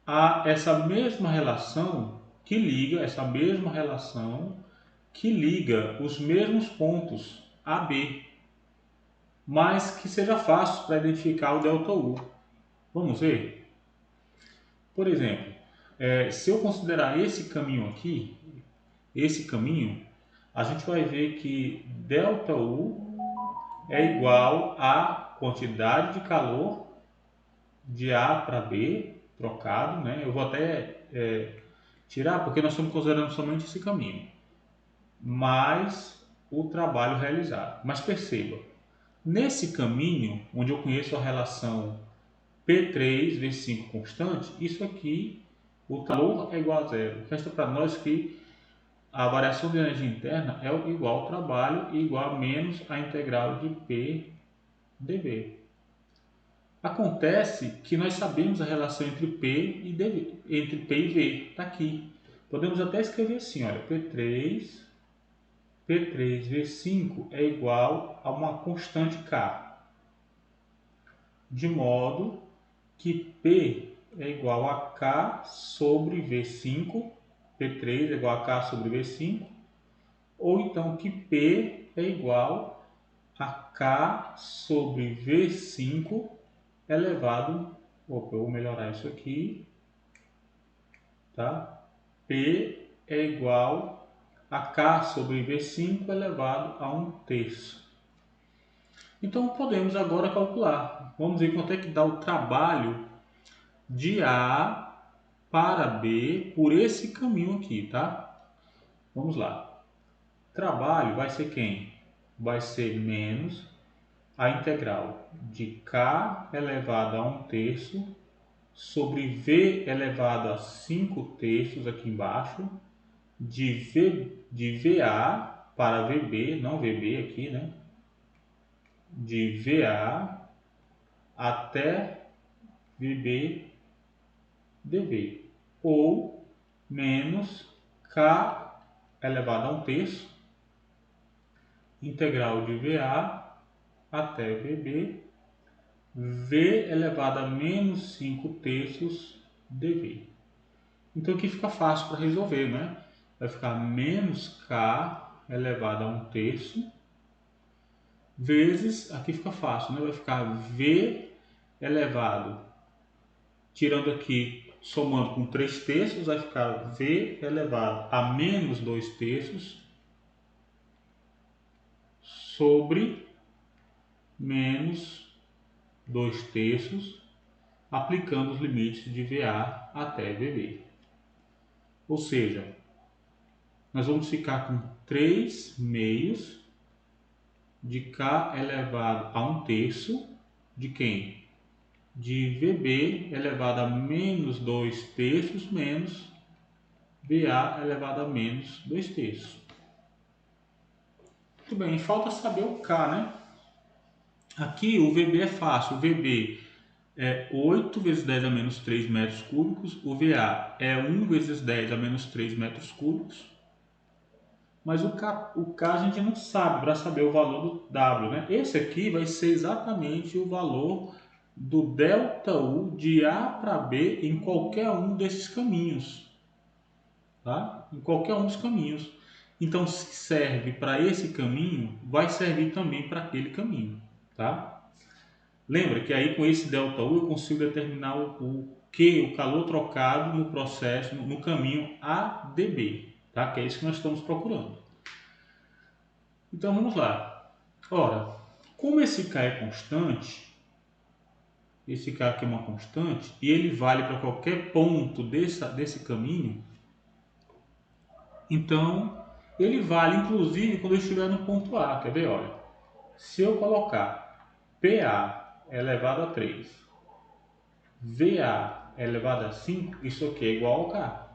a essa mesma relação que liga os mesmos pontos AB, mas que seja fácil para identificar o ΔU. Vamos ver? Por exemplo, se eu considerar esse caminho aqui, a gente vai ver que ΔU é igual a quantidade de calor de A para B, trocado, né? Eu vou até tirar, porque nós estamos considerando somente esse caminho, mais o trabalho realizado. Mas perceba, nesse caminho, onde eu conheço a relação P3 vezes 5 constante, isso aqui, o calor é igual a zero. Resta para nós que a variação de energia interna é igual ao trabalho e igual a menos a integral de P dV. Acontece que nós sabemos a relação entre P e dV, entre P e V, está aqui. Podemos até escrever assim, olha, P3V5 é igual a uma constante K, de modo que P é igual a K sobre V5, P3 é igual a K sobre V5, ou então que P é igual a K sobre V5 elevado, eu vou melhorar isso aqui, tá? P é igual a K sobre V5 elevado a 1/3. Então podemos agora calcular. Vamos ver quanto é que dá o trabalho de A para B por esse caminho aqui, tá? Vamos lá. Trabalho vai ser quem? Vai ser menos a integral de K elevado a 1/3 sobre V elevado a 5/3 aqui embaixo, de VA para VB, não VB aqui, né? De VA até VB dV, ou menos K elevado a 1/3, integral de VA até VB, V elevado a menos 5/3 dV. Então aqui fica fácil para resolver, né? Vai ficar menos K elevado a 1/3 vezes, aqui fica fácil, né? Vai ficar V elevado, tirando aqui, somando com 3/3, vai ficar V elevado a menos 2/3 sobre menos 2/3, aplicando os limites de VA até VB. Ou seja, nós vamos ficar com 3/2 de K elevado a 1/3 de quem? De VB elevado a menos 2/3 menos VA elevado a menos 2/3. Muito bem, falta saber o K, né? Aqui o VB é fácil, o VB é 8 vezes 10 a menos 3 metros cúbicos, o VA é 1 vezes 10 a menos 3 metros cúbicos, mas o K a gente não sabe para saber o valor do W, né? Esse aqui vai ser exatamente o valor do ΔU de A para B em qualquer um desses caminhos, tá? Em qualquer um dos caminhos. Então, se serve para esse caminho, vai servir também para aquele caminho, tá? Lembra que aí com esse ΔU eu consigo determinar o calor trocado no processo, no caminho ADB, tá? Que é isso que nós estamos procurando. Então vamos lá. Ora, como esse K é constante, esse K aqui é uma constante, e ele vale para qualquer ponto desse caminho, então ele vale inclusive quando eu estiver no ponto A. Quer ver? Olha, se eu colocar PA elevado a 3, VA elevado a 5, isso aqui é igual ao K.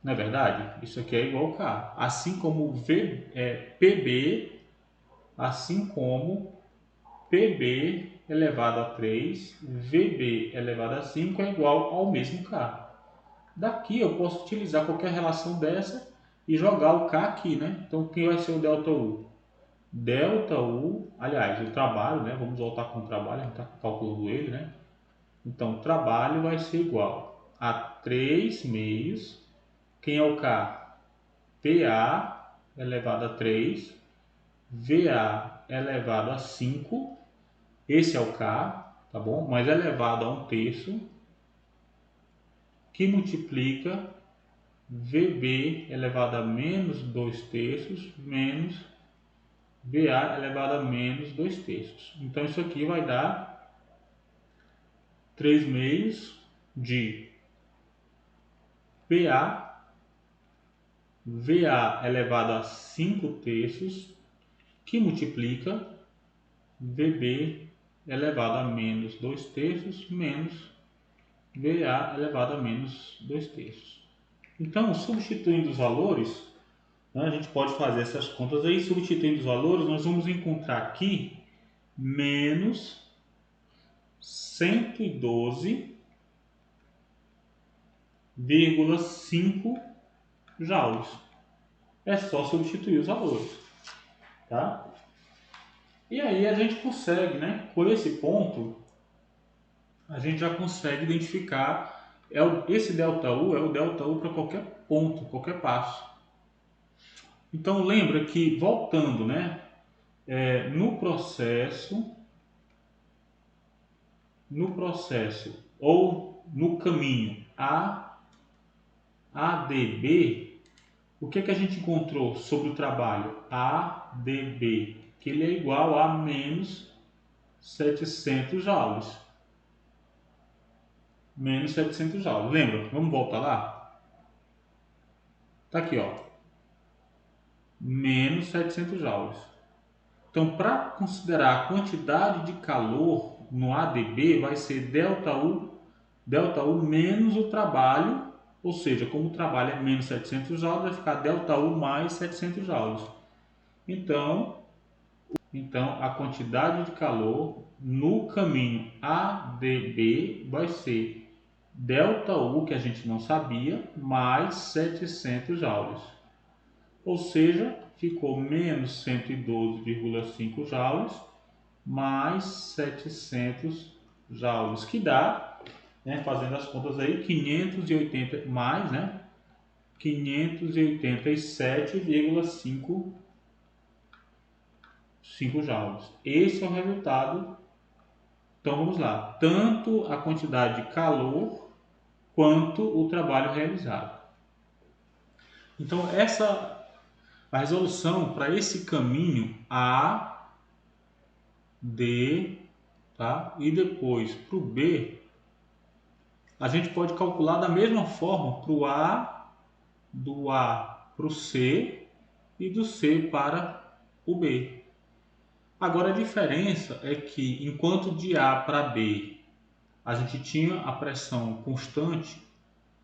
Não é verdade? Isso aqui é igual ao K. Assim como PB, assim como PB elevado a 3, VB elevado a 5 é igual ao mesmo K. Daqui eu posso utilizar qualquer relação dessa e jogar o K aqui, né? Então, quem vai ser o ΔU? ΔU, aliás, o trabalho, né? Vamos voltar com o trabalho, a gente está calculando ele, né? Então, o trabalho vai ser igual a 3/2. Quem é o K? PA elevado a 3, VA elevado a 5, esse é o K, tá bom? Mas elevado a 1/3, que multiplica VB elevado a menos 2/3 menos VA elevado a menos 2/3. Então isso aqui vai dar 3/2 de VA elevado a 5/3, que multiplica VB elevado a menos 2/3 menos VA elevado a menos 2/3. Então, substituindo os valores, a gente pode fazer essas contas aí. Substituindo os valores, nós vamos encontrar aqui menos 112,5 joules. É só substituir os valores, tá? E aí a gente consegue, né? Por esse ponto, a gente já consegue identificar esse ΔU é o ΔU para qualquer ponto, qualquer passo. Então lembra que, voltando, né? No processo ou no caminho ADB, o que a gente encontrou sobre o trabalho ADB? Que ele é igual a menos 700 joules. Menos 700 joules. Lembra? Vamos voltar lá? Tá aqui, ó. Menos 700 joules. Então, para considerar a quantidade de calor no ADB, vai ser ΔU menos o trabalho, ou seja, como o trabalho é menos 700 joules, vai ficar ΔU mais 700 joules. Então, a quantidade de calor no caminho ADB vai ser ΔU, que a gente não sabia, mais 700 joules. Ou seja, ficou menos 112,5 joules mais 700 joules, que dá, né, fazendo as contas aí, 580 mais, né, 587,5 joules. Esse é o resultado. Então vamos lá, tanto a quantidade de calor quanto o trabalho realizado. Então a resolução para esse caminho A, D, tá? E depois para o B, a gente pode calcular da mesma forma para o A, do A para o C e do C para o B. Agora a diferença é que enquanto de A para B a gente tinha a pressão constante,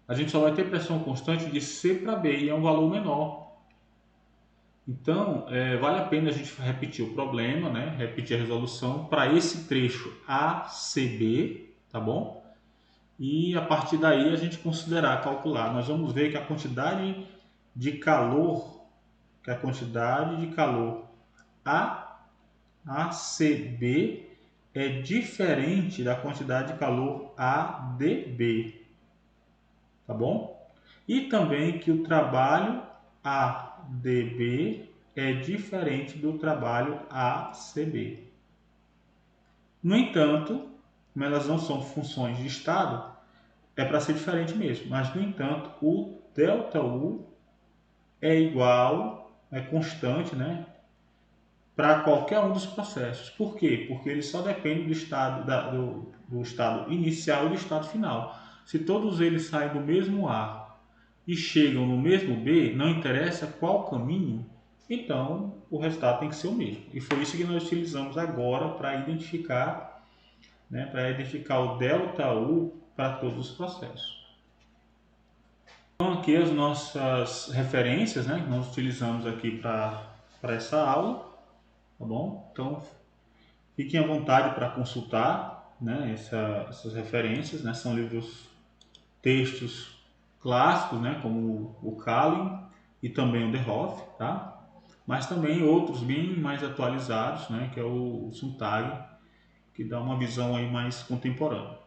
a gente só vai ter pressão constante de C para B e é um valor menor. Então, vale a pena a gente repetir o problema, né? Repetir a resolução para esse trecho ACB, tá bom? E a partir daí a gente calcular. Nós vamos ver que a quantidade de calor, ACB é diferente da quantidade de calor ADB, tá bom? E também que o trabalho ADB é diferente do trabalho ACB. No entanto, como elas não são funções de estado, é para ser diferente mesmo. Mas, no entanto, o ΔU é igual, é constante, né, para qualquer um dos processos. Por quê? Porque ele só depende do estado, do estado inicial e do estado final. Se todos eles saem do mesmo A e chegam no mesmo B, não interessa qual caminho, então o resultado tem que ser o mesmo. E foi isso que nós utilizamos agora para identificar, né, o ΔU para todos os processos. Então aqui as nossas referências, né, que nós utilizamos aqui para essa aula, tá bom? Então fiquem à vontade para consultar, né, essas referências, né, são textos clássicos, né, como o Kalin e também o De Hoff, tá? Mas também outros bem mais atualizados, né, que é o Sontag, que dá uma visão aí mais contemporânea.